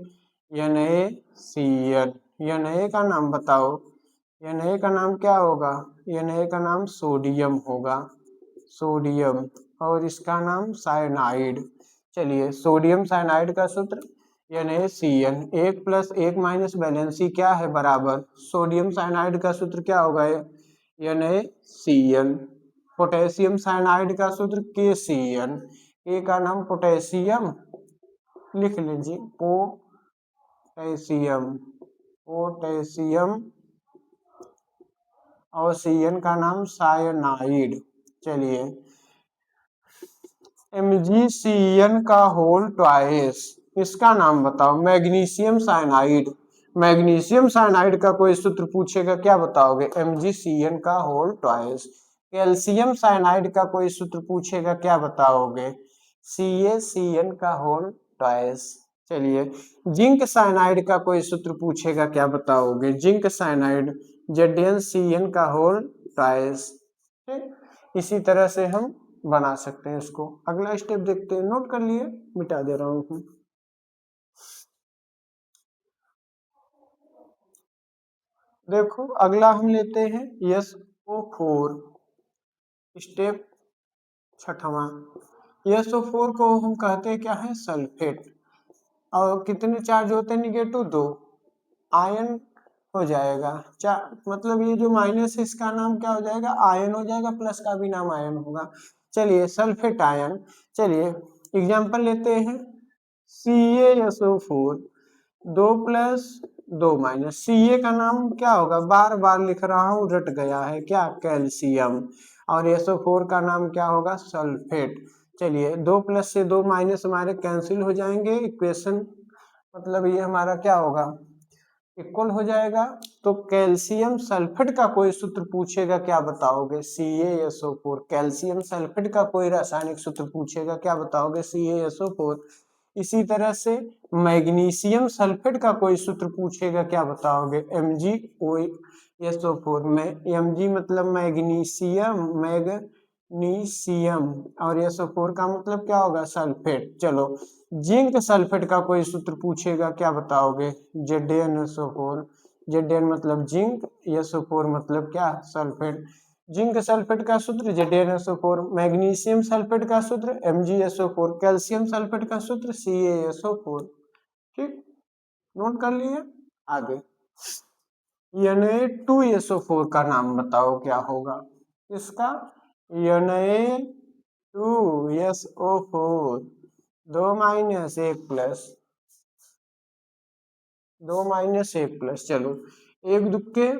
NaCN, Na का नाम बताओ, Na का नाम क्या होगा? Na का नाम सोडियम होगा, सोडियम। और इसका नाम सायनाइड। चलिए सोडियम सायनाइड का सूत्र NaCN, एक प्लस एक माइनस बैलेंसी क्या है? बराबर। सोडियम सायनाइड का सूत्र क्या होगा? NaCN। पोटेशियम सायनाइड का सूत्र KCN, ए का नाम पोटेशियम लिख लीजिए, पोटेशियम, पोटेशियम। और Cn का नाम सायनाइड। चलिए MgCN का होल ट्वाइस, इसका नाम बताओ? Magnesium cyanide. मैग्नीशियम साइनाइड का कोई सूत्र पूछेगा क्या बताओगे? MgCN का होल ट्वाइस। कैल्शियम साइनाइड का कोई सूत्र पूछेगा क्या बताओगे? CaCN का होल ट्वाइस। चलिए जिंक साइनाइड का कोई सूत्र पूछेगा क्या बताओगे? जिंक साइनाइड, ZnCN का होल ट्वाइस। ठीक, इसी तरह से हम बना सकते हैं इसको। अगला स्टेप देखते हैं, नोट कर लिए, मिटा दे रहा हूं। देखो अगला हम लेते हैं SO4, स्टेप छठवां। SO4 को हम कहते हैं क्या है, सल्फेट। और कितने चार्ज होते हैं निगेटिव, 2। आयन हो जाएगा मतलब ये जो माइनस है इसका नाम क्या हो जाएगा, आयन हो जाएगा, प्लस का भी नाम आयन होगा। चलिए सल्फेट आयन। चलिए एग्जांपल लेते हैं, CaSO4, 2+2-। Ca का नाम क्या होगा, बार बार लिख रहा हूँ, रट गया है क्या, कैल्शियम। और SO4 का नाम क्या होगा, सल्फेट। चलिए 2+ से 2- हमारे कैंसिल हो जाएंगे, इक्वेशन मतलब ये हमारा क्या होगा, इक्वल हो जाएगा। तो कैल्शियम सल्फेट का कोई सूत्र पूछेगा, क्या बताओगे, CaSO4। कैल्शियम सल्फेट का कोई रासायनिक सूत्र पूछेगा, क्या बताओगे, CaSO4। इसी तरह से मैग्नीशियम सल्फेट का कोई सूत्र पूछेगा, क्या बताओगे, MgOSO4 में। Mg मतलब मैग्नीशियम, मैग्नीशियम, और SO4 का मतलब क्या होगा, सल्फेट। चलो जिंक सल्फेट का कोई सूत्र पूछेगा, क्या बताओगे, ZnSO4। Zn मतलब जिंक, SO4 मतलब क्या, सल्फेट। जिंक सल्फेट का सूत्र ZnSO4, मैग्नीशियम सल्फेट का सूत्र MgSO4, कैल्शियम सल्फेट का सूत्र CaSO4। ठीक, नोट कर लिए। आगे Na2SO4 का नाम बताओ क्या होगा, इसका Na2SO4, 2-1+, 2-1+। चलो एक दुक्के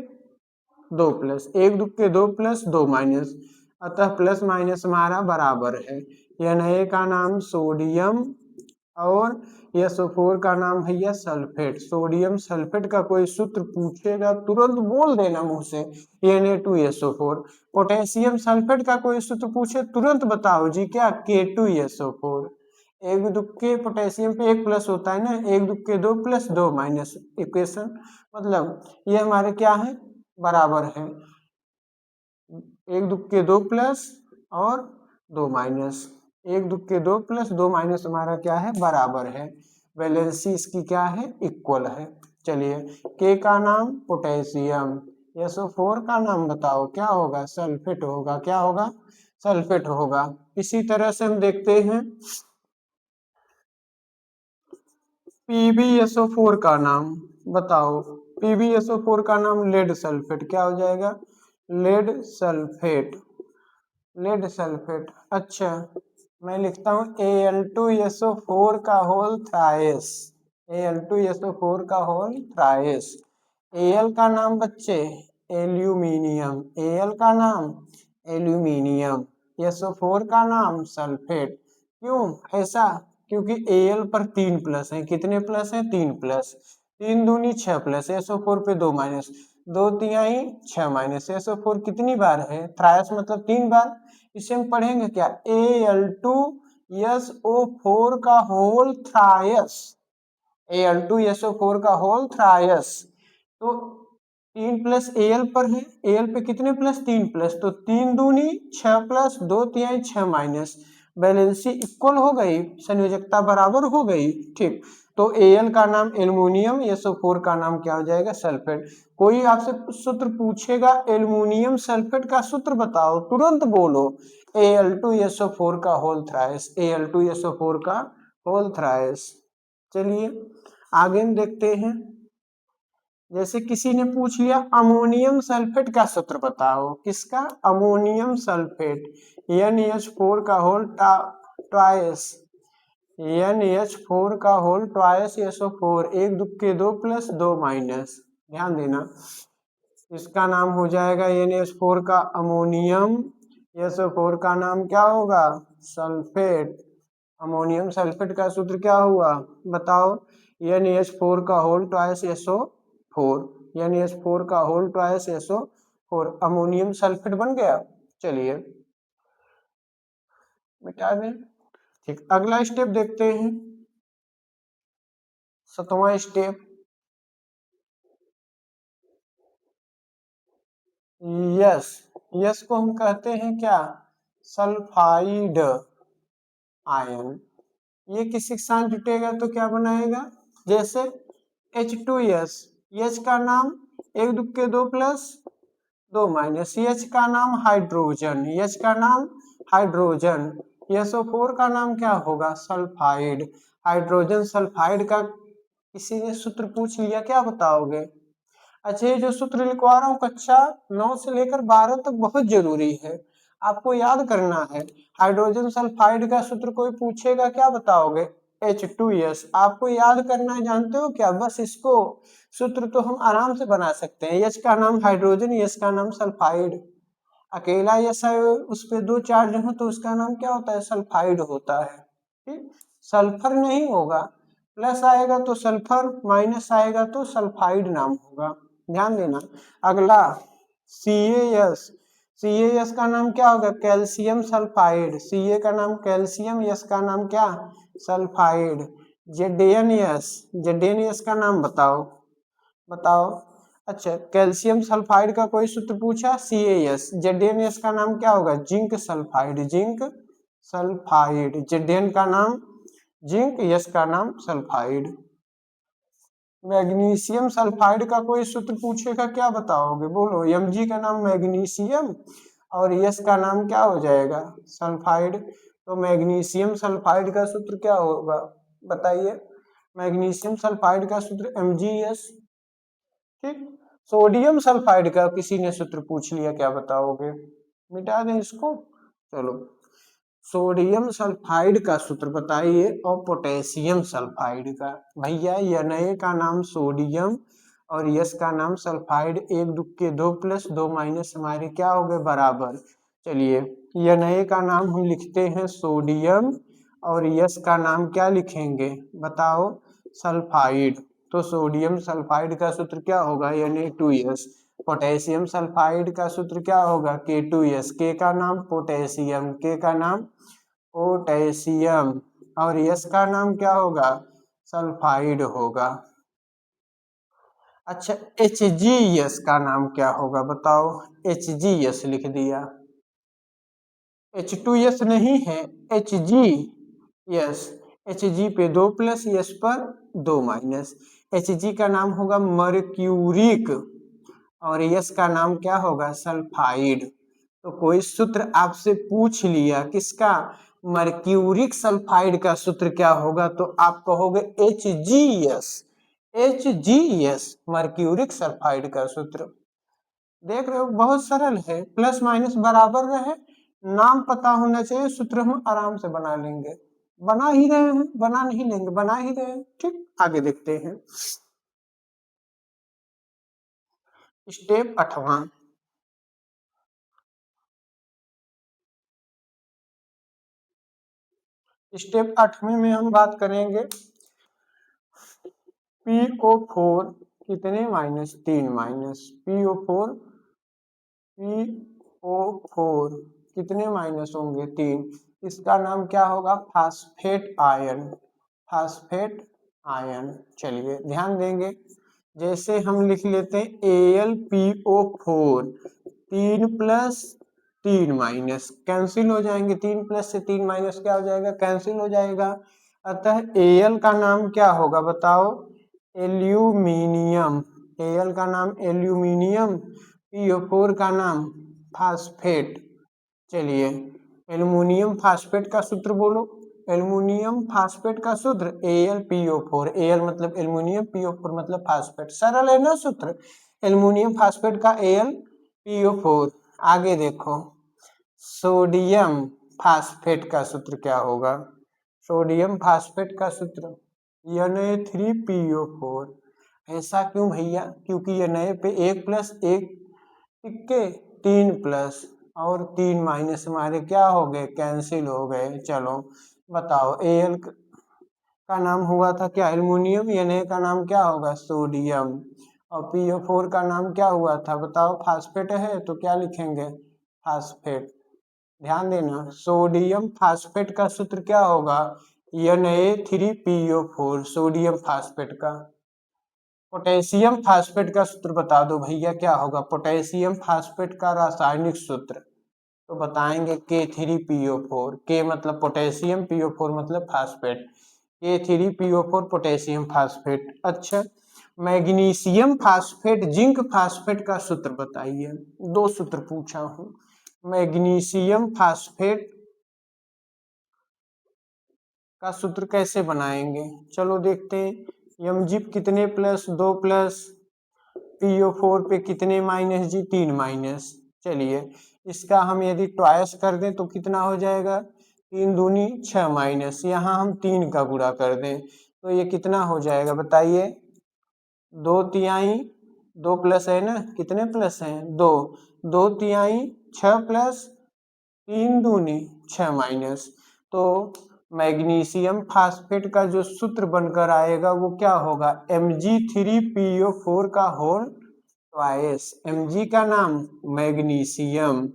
2+, एक दुक्के 2+, 2-, अतः प्लस माइनस हमारा बराबर है। Na का नाम सोडियम और SO4 का नाम है यह सल्फेट। सोडियम सल्फेट का कोई सूत्र पूछेगा तुरंत बोल देना मुंह से, Na2SO4। पोटेशियम सल्फेट का कोई सूत्र पूछे तुरंत बताओ जी, क्या, K2SO4। एक दुक्के पोटेशियम पे 1+ होता है ना, एक दुक्के 2+, 2-, इक्वेशन मतलब ये हमारे क्या है, बराबर है। एक दुक्के 2+ और 2-, एक दुक्के 2+, 2- हमारा क्या है, बराबर है। वैलेंसी इसकी क्या है, इक्वल है। चलिए के का नाम पोटेशियम, SO4 का नाम बताओ क्या होगा, सल्फेट होगा, क्या होगा, सल्फेट होगा। इसी तरह से हम देखते हैं PbSO4 का नाम बताओ। PbSO4 का नाम लेड सल्फेट, क्या हो जाएगा, लेड सल्फेट, लेड सल्फेट। अच्छा मैं लिखता हूँ Al2SO4 का होल थ्राइस, Al2SO4 का होल थ्राइस। Al का नाम बच्चे एल्यूमिनियम, Al का नाम एल्यूमिनियम, SO4 का नाम सल्फेट। क्यों ऐसा, क्योंकि Al पर 3+ है, कितने प्लस है, 3+, 3 दूनी 6+, SO4 पे 2-, 2 तिहाई 6-, SO4 कितनी बार है, थ्राइस मतलब 3 बार। इसे हम पढ़ेंगे क्या, Al2SO4 का होल थ्राइस, Al2SO4 का होल थ्राइस। तो 3+ Al पर है, Al पे कितने प्लस, 3+, तो 3 दूनी 6+, 2 तिहाई 6-, बैलेंसी इक्वल हो गई, संयोजकता बराबर हो गई। ठीक, तो Al का नाम एल्युमिनियम, SO4 का नाम क्या हो जाएगा, सल्फेट। कोई आपसे सूत्र पूछेगा एल्युमिनियम सल्फेट का सूत्र बताओ, तुरंत बोलो Al2SO4 का होल थ्राइस, Al2SO4 का होल थ्राइस। चलिए आगे हम देखते हैं, जैसे किसी ने पूछ लिया अमोनियम सल्फेट का सूत्र बताओ, किसका, अमोनियम सल्फेट, NH4 का होल ट्वाइस, NH4 का होल ट्वाइस SO4, एक दुक्के 2+, 2-। ध्यान देना, इसका नाम हो जाएगा NH4 का अमोनियम, SO4 का नाम क्या होगा, सल्फेट। अमोनियम सल्फेट का सूत्र क्या हुआ बताओ, NH4 का होल ट्वाइस SO4, NH4 का whole twice SO4, ammonium sulphate बन गया। चलिए मिटा दें। ठीक, अगला स्टेप देखते हैं, 7वां स्टेप। यस, यस को हम कहते हैं क्या, सल्फाइड आयन। ये किसी के साथ जुटेगा तो क्या बनाएगा, जैसे H2S, H का नाम एक दुक्के दो प्लस दो माइनस, H का नाम हाइड्रोजन, H का नाम हाइड्रोजन, SO4 का नाम क्या होगा सल्फाइड, हाइड्रोजन सल्फाइड का किसी ने सूत्र पूछ लिया क्या बताओगे। अच्छा ये जो सूत्र लिखवा रहा हूँ कक्षा 9 से लेकर 12 तक बहुत जरूरी है, आपको याद करना है। हाइड्रोजन सल्फाइड का सूत्र कोई पूछेगा क्या बताओगे H2S, आपको याद करना है, जानते हो क्या, बस इसको सूत्र तो हम आराम से बना सकते हैं। H का नाम हाइड्रोजन, S का नाम सल्फाइड, अकेला S है उस पे दो चार्ज हो तो उसका नाम क्या होता है सल्फाइड होता है। ठीक, सल्फर नहीं होगा, प्लस आएगा तो सल्फर, माइनस आएगा तो सल्फाइड नाम होगा, ध्यान देना। अगला CaS, CaS का नाम क्या होगा कैल्शियम सल्फाइड, Ca का नाम कैल्शियम, S का नाम क्या सल्फाइड। ZnS, ZnS का नाम बताओ बताओ। अच्छा कैल्शियम सल्फाइड का कोई सूत्र पूछा CaS, ZnS का नाम क्या होगा zinc sulphide, zinc sulphide, Zn का नाम जिंक, S का नाम सल्फाइड। मैग्नीशियम सल्फाइड का कोई सूत्र पूछेगा क्या बताओगे, बोलो। Mg का नाम मैग्नीशियम और S का नाम क्या हो जाएगा सल्फाइड, तो मैग्नीशियम सल्फाइड का सूत्र क्या होगा बताइए। मैग्नीशियम सल्फाइड का सूत्र MgS। ठीक, सोडियम सल्फाइड का किसी ने सूत्र पूछ लिया क्या बताओगे, मिटा दें इसको। चलो सोडियम सल्फाइड का सूत्र बताइए और पोटेशियम सल्फाइड का। भैया Na का नाम सोडियम और S का नाम सल्फाइड, एक दुक्के दो प्लस दो माइनस हमारे क्या हो गए बराबर। चलिए Na का नाम हम लिखते हैं सोडियम और S का नाम क्या लिखेंगे बताओ सल्फाइड, तो सोडियम सल्फाइड का सूत्र क्या होगा Na2S। पोटेशियम सल्फाइड का सूत्र क्या होगा K2S, K का नाम पोटेशियम, K का नाम पोटेशियम और S का नाम क्या होगा सल्फाइड होगा। अच्छा HgS का नाम क्या होगा बताओ, HgS लिख दिया, H2S नहीं है HgS, Hg पे दो प्लस S पर दो माइनस, Hg का नाम होगा मर्क्यूरिक और S का नाम क्या होगा सल्फाइड। तो कोई सूत्र आपसे पूछ लिया किसका मर्क्यूरिक सल्फाइड का सूत्र क्या होगा तो आप कहोगे HgS, HgS मर्क्यूरिक सल्फाइड का सूत्र। देख रहे हो बहुत सरल है, प्लस माइनस बराबर रहे, नाम पता होना चाहिए, सूत्र हम आराम से बना लेंगे, बना ही रहे हैं, बना नहीं लेंगे बना ही रहे हैं। ठीक आगे देखते हैं स्टेप 8वां। स्टेप 8वें में हम बात करेंगे PO4 कितने माइनस 3 माइनस, PO4 कितने माइनस होंगे 3, इसका नाम क्या होगा फास्फेट आयन, फास्फेट आयन। चलिए ध्यान देंगे, जैसे हम लिख लेते हैं AlPO4 3 प्लस 3 माइनस, कैंसिल हो जाएंगे, 3 प्लस से 3 माइनस क्या हो जाएगा कैंसिल हो जाएगा, अतः Al का नाम क्या होगा बताओ एल्यूमिनियम, Al का नाम एल्यूमिनियम, PO4 का नाम फास्फेट। चलिए एल्युमिनियम फास्फेट का सूत्र बोलो, एल्युमिनियम फास्फेट का सूत्र AlPO4, Al मतलब एल्युमिनियम, PO4 मतलब फास्फेट, सरल है ना सूत्र, एल्युमिनियम फास्फेट का AlPO4। आगे देखो सोडियम फास्फेट का सूत्र क्या होगा, सोडियम फास्फेट का सूत्र Na3PO4। ऐसा क्यों भैया, क्योंकि Na पे एक प्लस एक इक्के 3 प्लस और 3 माइनस हमारे क्या हो गए कैंसिल हो गए। चलो बताओ Al का नाम हुआ था क्या एल्युमिनियम, Na का नाम क्या होगा सोडियम और PO4 का नाम क्या हुआ था बताओ फास्फेट है तो क्या लिखेंगे फास्फेट। ध्यान देना सोडियम फास्फेट का सूत्र क्या होगा Na3PO4 सोडियम फास्फेट का। पोटेशियम फास्फेट का सूत्र बता दो भैया क्या होगा पोटेशियम फास्फेट का रासायनिक सूत्र, तो बताएंगे K3PO4, K मतलब पोटेशियम, PO4 मतलब फास्फेट, K3PO4 पोटेशियम फास्फेट। अच्छा मैग्नीशियम फास्फेट जिंक फास्फेट का सूत्र बताइए। दो सूत्र पूछा हूं। मैग्नीशियम फास्फेट का सूत्र कैसे बनाएंगे, चलो देखते हैं। एमजी कितने प्लस 2 प्लस PO4 पे कितने माइनस जी 3 माइनस। चलिए इसका हम यदि ट्वाइस कर दें तो कितना हो जाएगा, 3 दूनी 6 माइनस, यहाँ हम 3 का गुणा कर दें तो ये कितना हो जाएगा बताइए, 2 तिहाई 2 प्लस है ना, कितने प्लस हैं 2, 2 तिहाई 6 प्लस 3 दूनी 6 माइनस। तो मैग्नीशियम फास्फेट का जो सूत्र बनकर आएगा वो क्या होगा, Mg3PO4 का होल ट्वाइस। Mg का नाम मैग्नीशियम,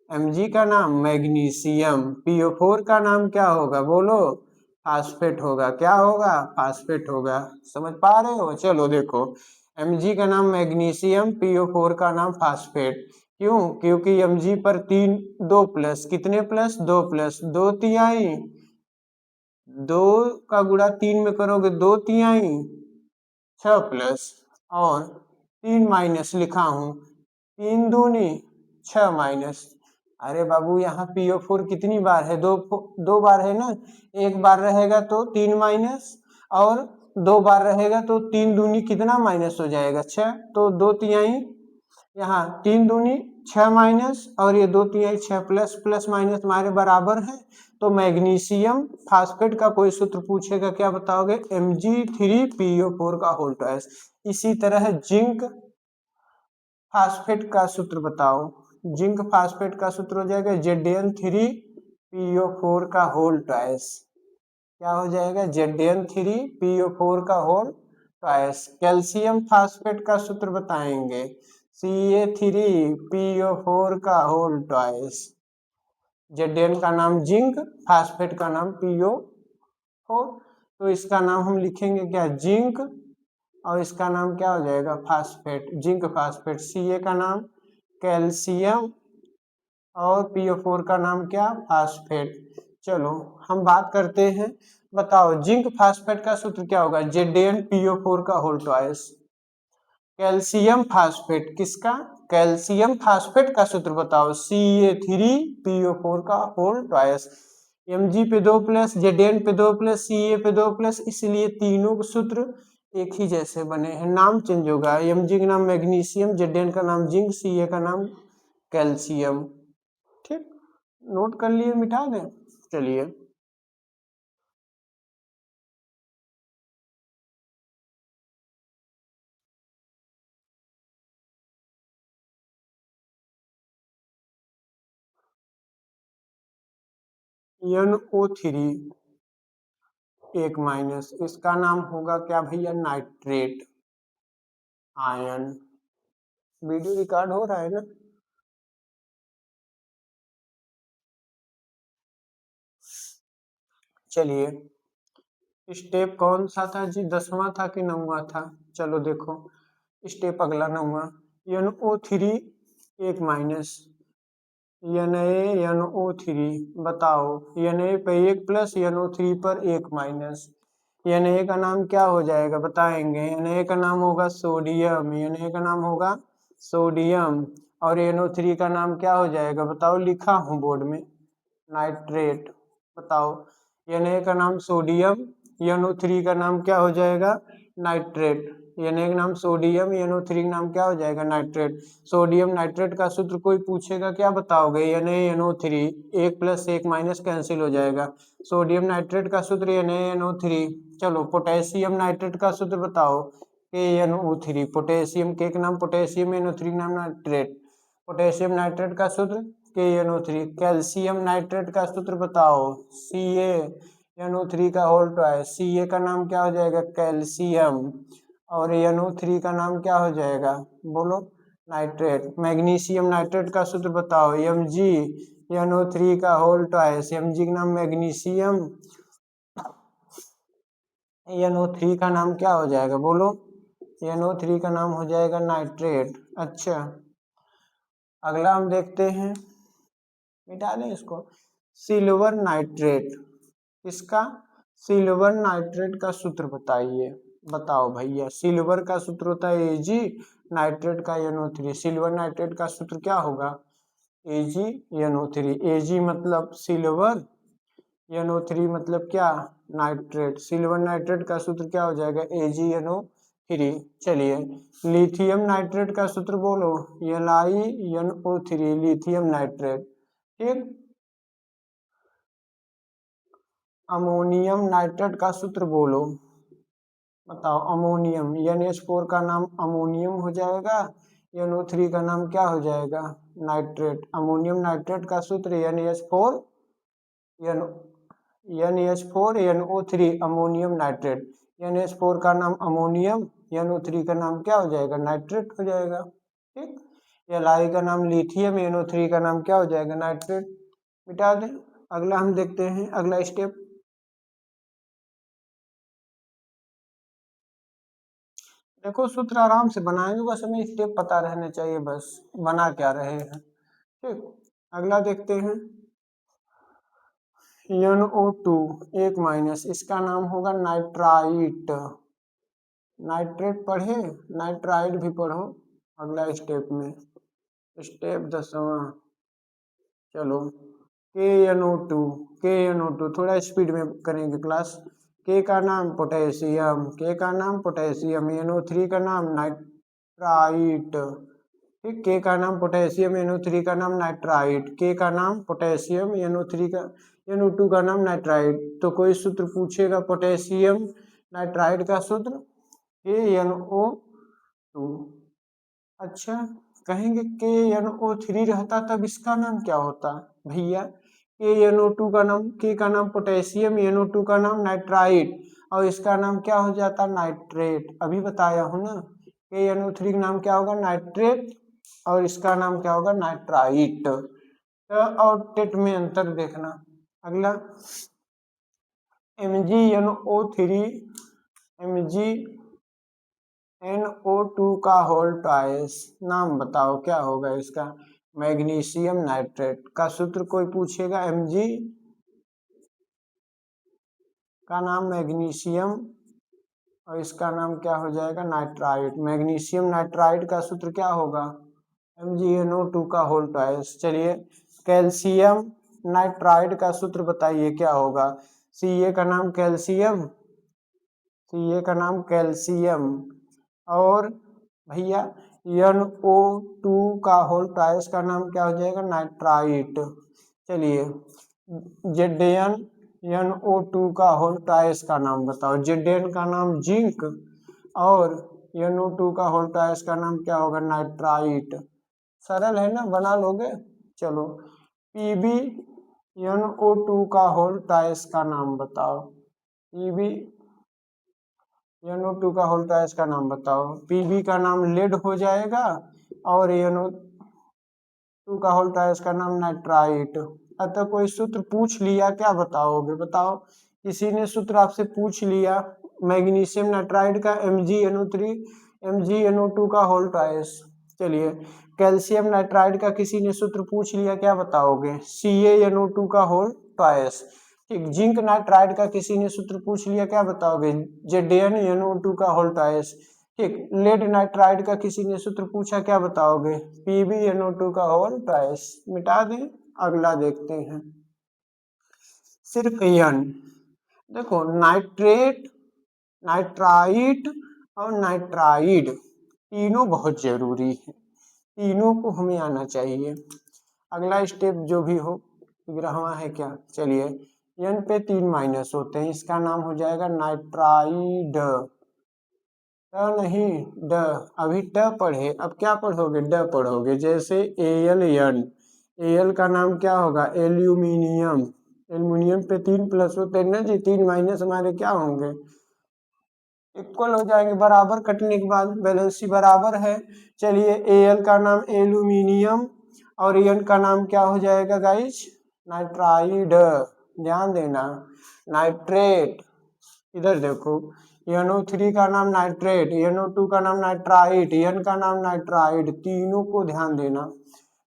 Mg का नाम मैग्नीशियम, PO4 का नाम क्या होगा बोलो, फास्फेट होगा। क्या होगा, फास्फेट होगा। समझ पा रहे हो, चलो देखो Mg का नाम मैग्नीशियम, PO4 का नाम फास्फेट। क्यों, क्योंकि Mg पर 3 2 प्लस कितने प्लस 2 प्लस 2 तिहाई, 2 का गुणा 3 में करोगे 2 तिहाई 6 प्लस और 3 माइनस लिखा हूं, 3 दूनी 6 माइनस। अरे बाबू यहाँ PO4 कितनी बार है, दो बार है ना, एक बार रहेगा तो 3 माइनस और 2 बार रहेगा तो 3 दूनी कितना माइनस हो जाएगा 6, तो 2 तिहाई, यहाँ 3 दूनी 6 माइनस और ये 2 तिहाई 6 प्लस, प्लस माइनस हमारे बराबर है। तो मैग्नीशियम फास्फेट का कोई सूत्र पूछेगा क्या बताओगे, Mg3PO4 का होल ट्वाइस। इसी तरह जिंक फास्फेट का सूत्र बताओ। जिंक फास्फेट का सूत्र हो जाएगा Zn3PO4 का होल ट्वाइस। क्या हो जाएगा, Zn3PO4 का होल ट्वाइस। कैल्शियम फास्फेट का सूत्र बताएंगे, Ca3PO4 का होल ट्वाइस। Zn का नाम जिंक, फास्फेट का नाम PO4, तो इसका नाम हम लिखेंगे क्या, जिंक, और इसका नाम क्या हो जाएगा, फास्फेट, जिंक फास्फेट। Ca का नाम कैल्शियम और PO4 का नाम क्या, फास्फेट। चलो हम बात करते हैं, बताओ जिंक फास्फेट का सूत्र क्या होगा, ZnPO4 का होल ट्वाइस। कैल्शियम फास्फेट किसका, कैल्शियम फास्फेट का सूत्र बताओ, Ca3PO4 का होल ट्वाइस। Mg पे 2 प्लस, Zn पे 2 प्लस, Ca पे 2 प्लस, इसलिए तीनों सूत्र एक ही जैसे बने हैं, नाम चेंज होगा। Mg का नाम मैग्नीशियम, Zn का नाम जिंक, Ca का नाम कैल्शियम। ठीक, नोट कर लिए, मिटा दें। चलिए NO3 एक माइनस, इसका नाम होगा क्या भैया, नाइट्रेट आयन। वीडियो रिकॉर्ड हो रहा है ना। चलिए स्टेप कौन सा था जी, 10वां था कि 9वां था, चलो देखो स्टेप अगला 9वां। NO3 एक माइनस, NaNO3 बताओ, Na पे 1 प्लस NO3 पर 1 माइनस। Na का नाम क्या हो जाएगा बताएंगे, Na का नाम होगा सोडियम, Na का नाम होगा सोडियम, और NO3 का नाम क्या हो जाएगा बताओ, लिखा हूँ बोर्ड में, नाइट्रेट। बताओ Na का नाम सोडियम, NO3 का नाम क्या हो जाएगा, नाइट्रेट। Na का नाम सोडियम, NO3 का नाम क्या हो जाएगा, नाइट्रेट। सोडियम नाइट्रेट का सूत्र कोई पूछेगा क्या बताओगे, NaNO3, 1 प्लस 1 माइनस कैंसिल हो जाएगा, सोडियम नाइट्रेट का सूत्र NaNO3। चलो पोटेशियम नाइट्रेट का सूत्र बताओ, KNO3, पोटेशियम के नाम पोटेशियम, NO3 नाम नाइट्रेट, पोटेशियम नाइट्रेट का सूत्र KNO3। कैल्शियम नाइट्रेट का सूत्र बताओ, CaNO3 का होल ट्वाइस। Ca का नाम क्या हो जाएगा, कैल्शियम, और NO3 का नाम क्या हो जाएगा बोलो, नाइट्रेट। मैग्नीशियम नाइट्रेट का सूत्र बताओ, MgNO3 का होल ट्वाइस। Mg का नाम मैग्नीशियम, NO3 का नाम क्या हो जाएगा बोलो, NO3 का नाम हो जाएगा नाइट्रेट। अच्छा अगला हम देखते हैं, मिटा दें इसको, सिल्वर नाइट्रेट। इसका सिल्वर नाइट्रेट का सूत्र बताइए। बताओ भैया, सिल्वर का सूत्र होता है Ag, नाइट्रेट का NO3। सिल्वर नाइट्रेट का सूत्र क्या होगा? AgNO3। Ag मतलब सिल्वर, NO3 मतलब क्या? नाइट्रेट। सिल्वर नाइट्रेट का सूत्र क्या हो जाएगा? AgNO3। चलिए, लिथियम नाइट्रेट का सूत्र बोलो। LiNO3, lithium nitrate. ठीक। अमोनियम नाइट्रेट का सूत्र बोलो। बताओ, अमोनियम, NH4 का नाम अमोनियम हो जाएगा, NO3 का नाम क्या हो जाएगा? नाइट्रेट। अमोनियम नाइट्रेट का सूत्र NH4 NO3 ammonium nitrate. NH4 का नाम अमोनियम, NO3 का नाम क्या हो जाएगा? नाइट्रेट हो जाएगा। ठीक। Li का नाम लिथियम, NO3 का नाम क्या हो जाएगा? नाइट्रेट। मिटा दें। अगला हम देखते हैं, अगला स्टेप। देखो, सूत्र आराम से बनाएंगे, बस हमें स्टेप पता रहने चाहिए, बस बना क्या रहे हैं। ठीक। अगला देखते हैं, NO2 एक माइनस, इसका नाम होगा नाइट्राइट। नाइट्रेट पढ़े, नाइट्राइट भी पढ़ो अगला स्टेप में। स्टेप 10वां। चलो, KNO2, KNO2 थोड़ा स्पीड में करेंगे क्लास। के का नाम पोटेशियम, के का नाम पोटेशियम, NO3 का नाम नाइट्राइट। ठीक। के का नाम पोटेशियम, NO3 का नाम नाइट्राइट। के का नाम पोटेशियम, NO3 का NO2 का नाम नाइट्राइट। तो कोई सूत्र पूछेगा पोटेशियम नाइट्राइट का सूत्र KNO2। अच्छा, कहेंगे KNO3 रहता तब इसका नाम क्या होता? भैया, KNO2 का नाम, के का नाम पोटेशियम, NO2 का नाम नाइट्राइट, और इसका नाम क्या हो जाता? नाइट्रेट। अभी बताया हूं ना, KNO3 का नाम क्या होगा? नाइट्रेट, और इसका नाम क्या होगा? नाइट्राइट। और टेट में अंतर देखना। अगला, MgNO3, MgNO2 का होल ट्वाइस, नाम बताओ क्या होगा इसका? मैग्नीशियम नाइट्रेट का सूत्र कोई पूछेगा, Mg का नाम मैग्नीशियम, और इसका नाम क्या हो जाएगा? नाइट्राइट। मैग्नीशियम नाइट्राइट का सूत्र क्या होगा? MgNO2 का होल ट्वाइस। चलिए, कैल्शियम नाइट्राइट का सूत्र बताइए क्या होगा? Ca का नाम कैल्शियम, Ca का नाम कैल्शियम, और भैया NO2 का होल ट्वाइस का नाम क्या हो जाएगा? नाइट्राइट। चलिए, ZnNO2 का होल ट्वाइस का नाम बताओ। Zn का नाम जिंक, और NO2 का होल ट्वाइस का नाम क्या होगा? नाइट्राइट। सरल है ना, बना लोगे। चलो, PbNO2 का होल ट्वाइस का नाम बताओ। PbNO2 का होल ट्वाइस का नाम बताओ। Pb का नाम लेड हो जाएगा, और NO2 का होल ट्वाइस का नाम नाइट्राइट। अतः कोई सूत्र पूछ लिया, क्या बताओगे? बताओ, किसी ने सूत्र आपसे पूछ लिया मैग्नीशियम नाइट्राइट का, MgNO3, MgNO2 का होल ट्वाइस। चलिए, कैल्शियम नाइट्राइट का किसी ने सूत्र पूछ लिया, क्या बताओगे? CaNO2 का होल ट्वाइस। ठीक। जिंक नाइट्राइट का किसी ने सूत्र पूछ लिया, क्या बताओगे? ZnNO2 का होल ट्वाइस। ठीक। लेड नाइट्राइट का किसी ने सूत्र पूछा, क्या बताओगे? PbNO2 का होल ट्वाइस। मिटा दें। अगला देखते हैं, सिर्फ N। देखो, नाइट्रेट, नाइट्राइट और नाइट्राइड तीनों बहुत जरूरी है, तीनों को हमें आना चाहिए। अगला स्टेप जो भी हो, 11वां है क्या? चलिए, N पे 3 माइनस होते हैं, इसका नाम हो जाएगा नाइट्राइड। नहीं, ड, अभी ट पढ़े, अब क्या पढ़ोगे? ड पढ़ोगे। जैसे AlN, Al का नाम क्या होगा? एल्यूमिनियम। एल्यूमिनियम पे 3 प्लस होते हैं ना जी, 3 माइनस हमारे क्या होंगे? इक्वल हो जाएंगे, बराबर कटने के बाद बैलेंसी बराबर है। चलिए, Al का नाम एल्यूमिनियम, और N का नाम क्या हो जाएगा गाइस? नाइट्राइड। ध्यान देना, नाइट्रेट। इधर देखो, NO3 का नाम नाइट्रेट, NO2 का नाम नाइट्राइट, N का नाम नाइट्राइड, तीनों को ध्यान देना।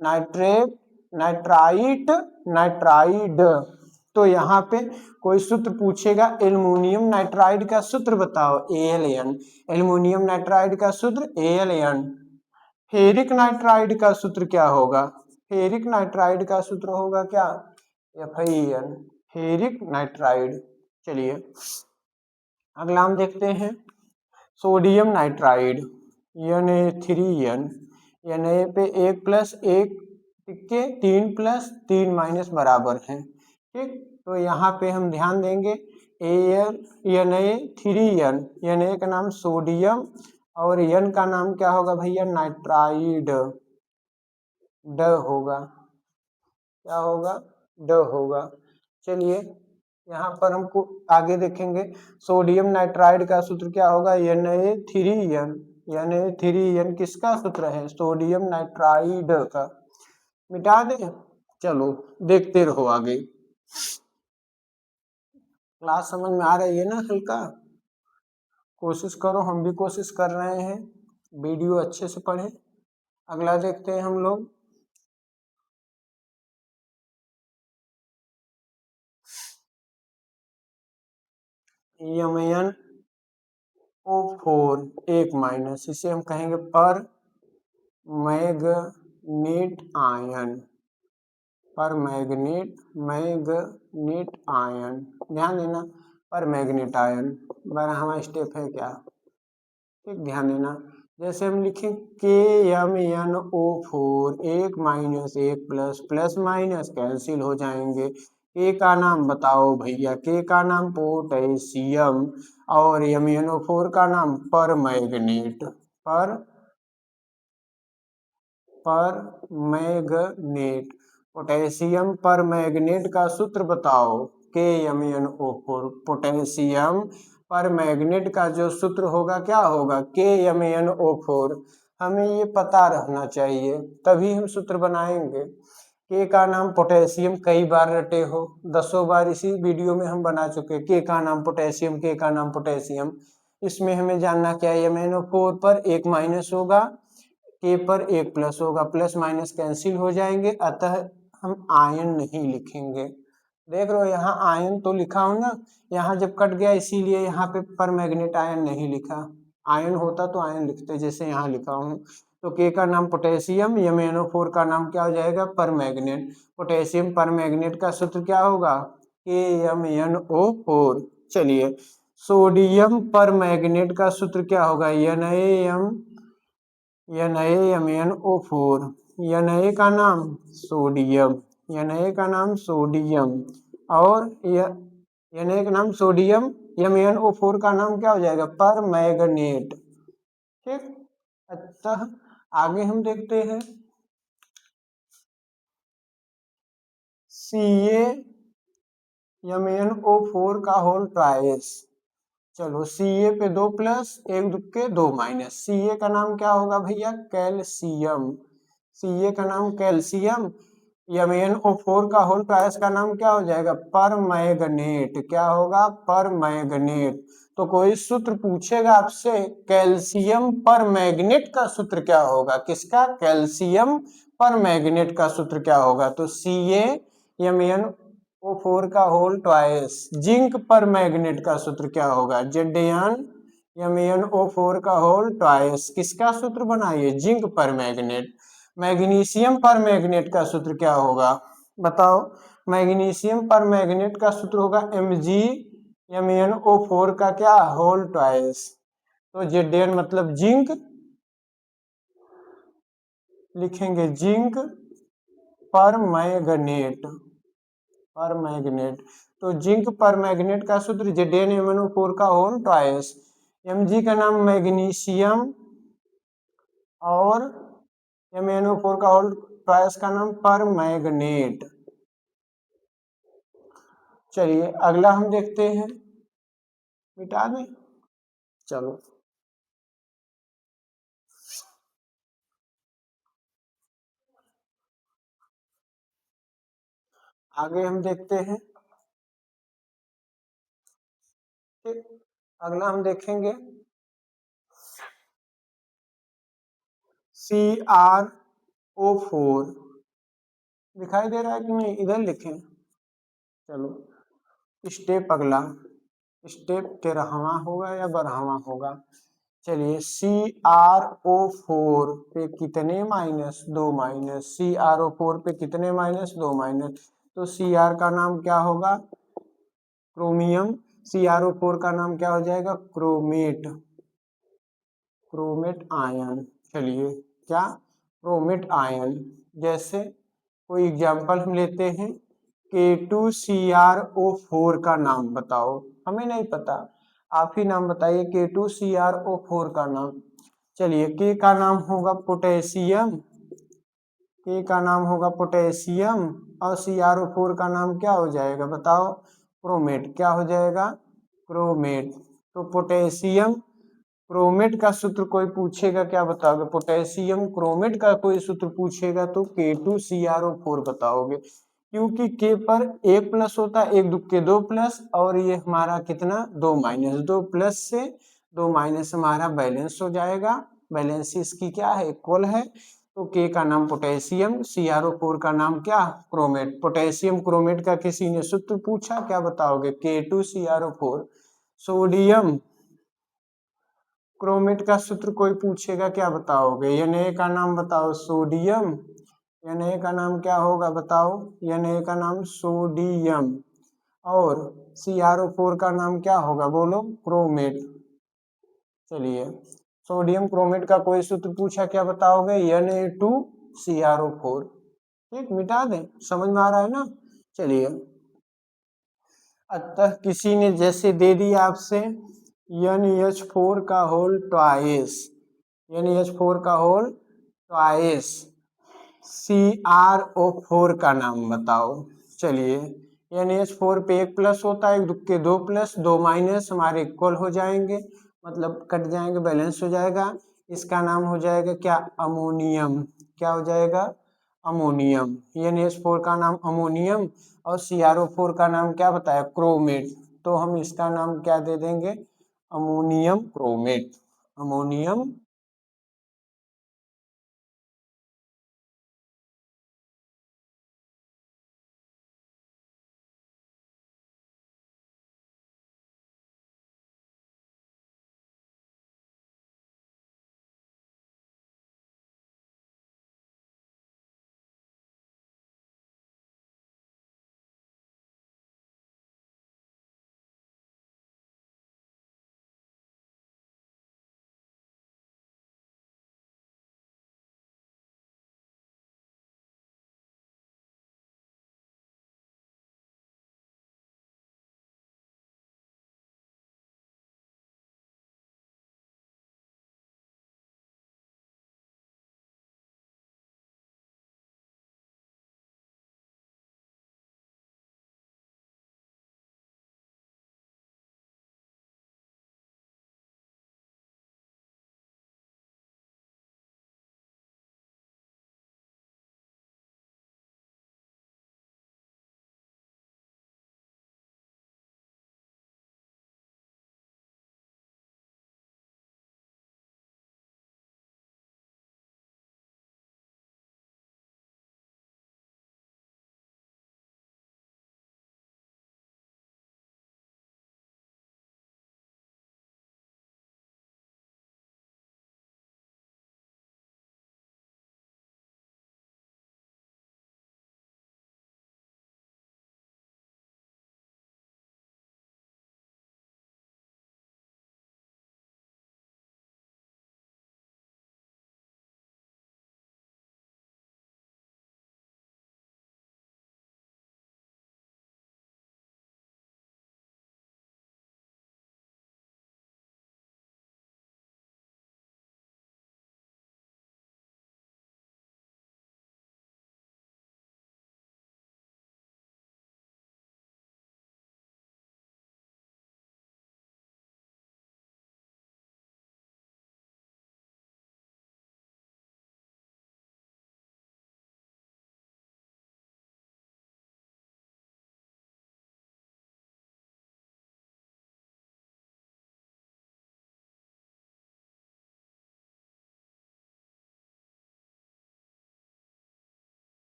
Nitrate, nitrite, nitride. तो यहाँ पे कोई सूत्र पूछेगा, एल्युमिनियम नाइट्राइड का सूत्र बताओ, AlN। एल्युमिनियम नाइट्राइड का सूत्र AlN। फेरिक नाइट्राइड का सूत्र क्या होगा? फेरिक नाइट्राइड का सूत्र होगा क्या? FeN, ferric nitride. चलिए अगला हम देखते हैं सोडियम नाइट्राइड, Na3N। Na पे 1+1 के 3+3- बराबर है, ठीक। तो यहाँ पे हम ध्यान देंगे Na3N, Na का नाम सोडियम और N का नाम क्या होगा भैया? नाइट्राइड, ड होगा, क्या होगा? ड होगा। चलिए यहाँ पर हमको आगे देखेंगे, सोडियम नाइट्राइड का सूत्र क्या होगा? Na3N। Na3N किसका सूत्र है? सोडियम नाइट्राइड का। मिटा दे, चलो देखते रहो आगे। क्लास समझ में आ रही है ना? हल्का कोशिश करो, हम भी कोशिश कर रहे हैं, वीडियो अच्छे से पढ़ें। अगला देखते हैं हम लोग, MnO4 1-, इसे हम कहेंगे पर मैग्नेट आयन, पर मैग्नेट आयन, ध्यान देना, पर मैग्नेट आयन 12वां स्टेप है क्या? ठीक, ध्यान देना। जैसे हम लिखें KMnO4 1-1 प्लस माइनस कैंसिल हो जाएंगे। के का नाम बताओ भैया? के का नाम पोटेशियम और MnO4 का नाम पर मैग्नेट, पर मैग्नेट। पोटेशियम पर मैग्नेट का सूत्र बताओ, KMnO4। पोटेशियम पर मैग्नेट का जो सूत्र होगा क्या होगा? KMnO4। हमें ये पता रहना चाहिए, तभी हम सूत्र बनाएंगे। के का नाम पोटेशियम कई बार रटे हो, 10 बार इसी वीडियो में हम बना चुके। के का नाम पोटेशियम, के का नाम पोटेशियम। इसमें हमें जानना क्या है? MnO4 पर 1- होगा, के पर 1+ होगा, प्लस माइनस कैंसिल हो जाएंगे, अतः हम आयन नहीं लिखेंगे। देख रहे हो यहाँ आयन तो लिखा हूं ना, यहाँ जब कट गया इसीलिए यहाँ पे पर मैग्नेट आयन नहीं लिखा। आयन होता तो आयन लिखते, जैसे यहाँ लिखा हूँ। तो के का नाम पोटेशियम, MnO4 का नाम क्या हो जाएगा? पर मैग्नेट। पोटेशियम पर मैग्नेट का सूत्र क्या होगा? KMnO4। चलिए सोडियम पर मैग्नेट का सूत्र क्या होगा? NaMnO4। Na का नाम सोडियम, Na का नाम सोडियम और Na का नाम सोडियम, MnO4 का नाम क्या हो जाएगा? पर मैग्नेट, ठीक। अतः आगे हम देखते हैं CaMnO4 का होल ट्राइस। चलो Ca पे 2+, 1 2 Ca का नाम क्या होगा भैया? कैल्शियम। Ca का नाम कैल्शियम। MnO4 का होल ट्राइस का नाम क्या हो जाएगा? पर मैग्नेट। क्या होगा? पर मैग्नेट। तो कोई सूत्र पूछेगा आपसे, कैल्शियम पर मैग्नेट का सूत्र क्या होगा? किसका? कैल्शियम पर मैग्नेट का सूत्र क्या होगा? तो CaMnO4 का whole twice. Zinc permanganate का सूत्र क्या होगा? ZnMnO4 का होल ट्वाइस। किसका सूत्र बनाइए? जिंक पर मैग्नेट। मैग्नीशियम पर मैग्नेट का सूत्र क्या होगा? बताओ। मैग्नीशियम पर मैग्नेट का सूत्र होगा MgMnO4 का क्या? Whole twice. तो Zn मतलब जिंक, लिखेंगे zinc permanganate, permanganate. तो जिंक पर मैग्नेट का सूत्र ZnMnO4 का होल ट्वाइस। Mg का नाम मैग्नीशियम और MnO4 का होल ट्वाइस का नाम पर मैग्नेट। चलिए अगला हम देखते हैं, मिटा दें, चलो आगे हम देखते हैं। अगला हम देखेंगे CrO4। दिखाई दे रहा है कि नहीं? इधर लिखें, चलो स्टेप अगला, स्टेप 13वां होगा या 12वां होगा। चलिए CrO4 पे कितने -2 CrO4 पे कितने -2 तो Cr का नाम क्या होगा, क्रोमियम। CrO4 का नाम क्या हो जाएगा, क्रोमेट, क्रोमेट आयन। चलिए क्या, क्रोमेट आयन। जैसे कोई एग्जांपल हम लेते हैं, K2CrO4 का नाम बताओ। हमें नहीं पता, आप ही नाम बताइए K2CrO4 का नाम। चलिए K का नाम होगा पोटेशियम, K का नाम होगा पोटेशियम, और CrO4 का नाम क्या हो जाएगा बताओ, क्रोमेट। क्या हो जाएगा, क्रोमेट। तो पोटेशियम क्रोमेट का सूत्र कोई पूछेगा क्या बताओगे, पोटेशियम क्रोमेट का कोई सूत्र पूछेगा तो K2CrO4 बताओगे, क्योंकि K पर एक प्लस होता है, एक दुक्के दो प्लस, और ये हमारा कितना 2 - 2 प्लस से 2 - हमारा बैलेंस हो जाएगा। बैलेंस इसकी क्या है, इक्वल है। तो K का नाम पोटेशियम, CrO4 का नाम क्या, क्रोमेट। पोटेशियम क्रोमेट का किसी ने सूत्र पूछा, क्या बताओगे, K2CrO4। सोडियम क्रोमेट का सूत्र कोई पूछेगा क्या बताओगे, Na का नाम बताओ, सोडियम। Na का नाम क्या होगा बताओ, Na का नाम सोडियम, और CrO4 का नाम क्या होगा बोलो, क्रोमेट। चलिए सोडियम क्रोमेट का कोई सूत्र पूछा, क्या बताओगे, Na2CrO4। ठीक, मिटा दें, समझ में आ रहा है ना। चलिए अतः किसी ने जैसे दे दिया आपसे NH4 का होल ट्वाइस, NH4 का होल ट्वाइस, CrO4 का नाम बताओ। चलिए NH4 पे एक प्लस होता है, एक दुक्के दो प्लस, 2 माइनस हमारे इक्वल हो जाएंगे, मतलब कट जाएंगे, बैलेंस हो जाएगा। इसका नाम हो जाएगा क्या, अमोनियम। क्या हो जाएगा, अमोनियम। NH4 का नाम अमोनियम, और CrO4 का नाम क्या बताया, क्रोमेट। तो हम इसका नाम क्या दे देंगे, अमोनियम क्रोमेट, अमोनियम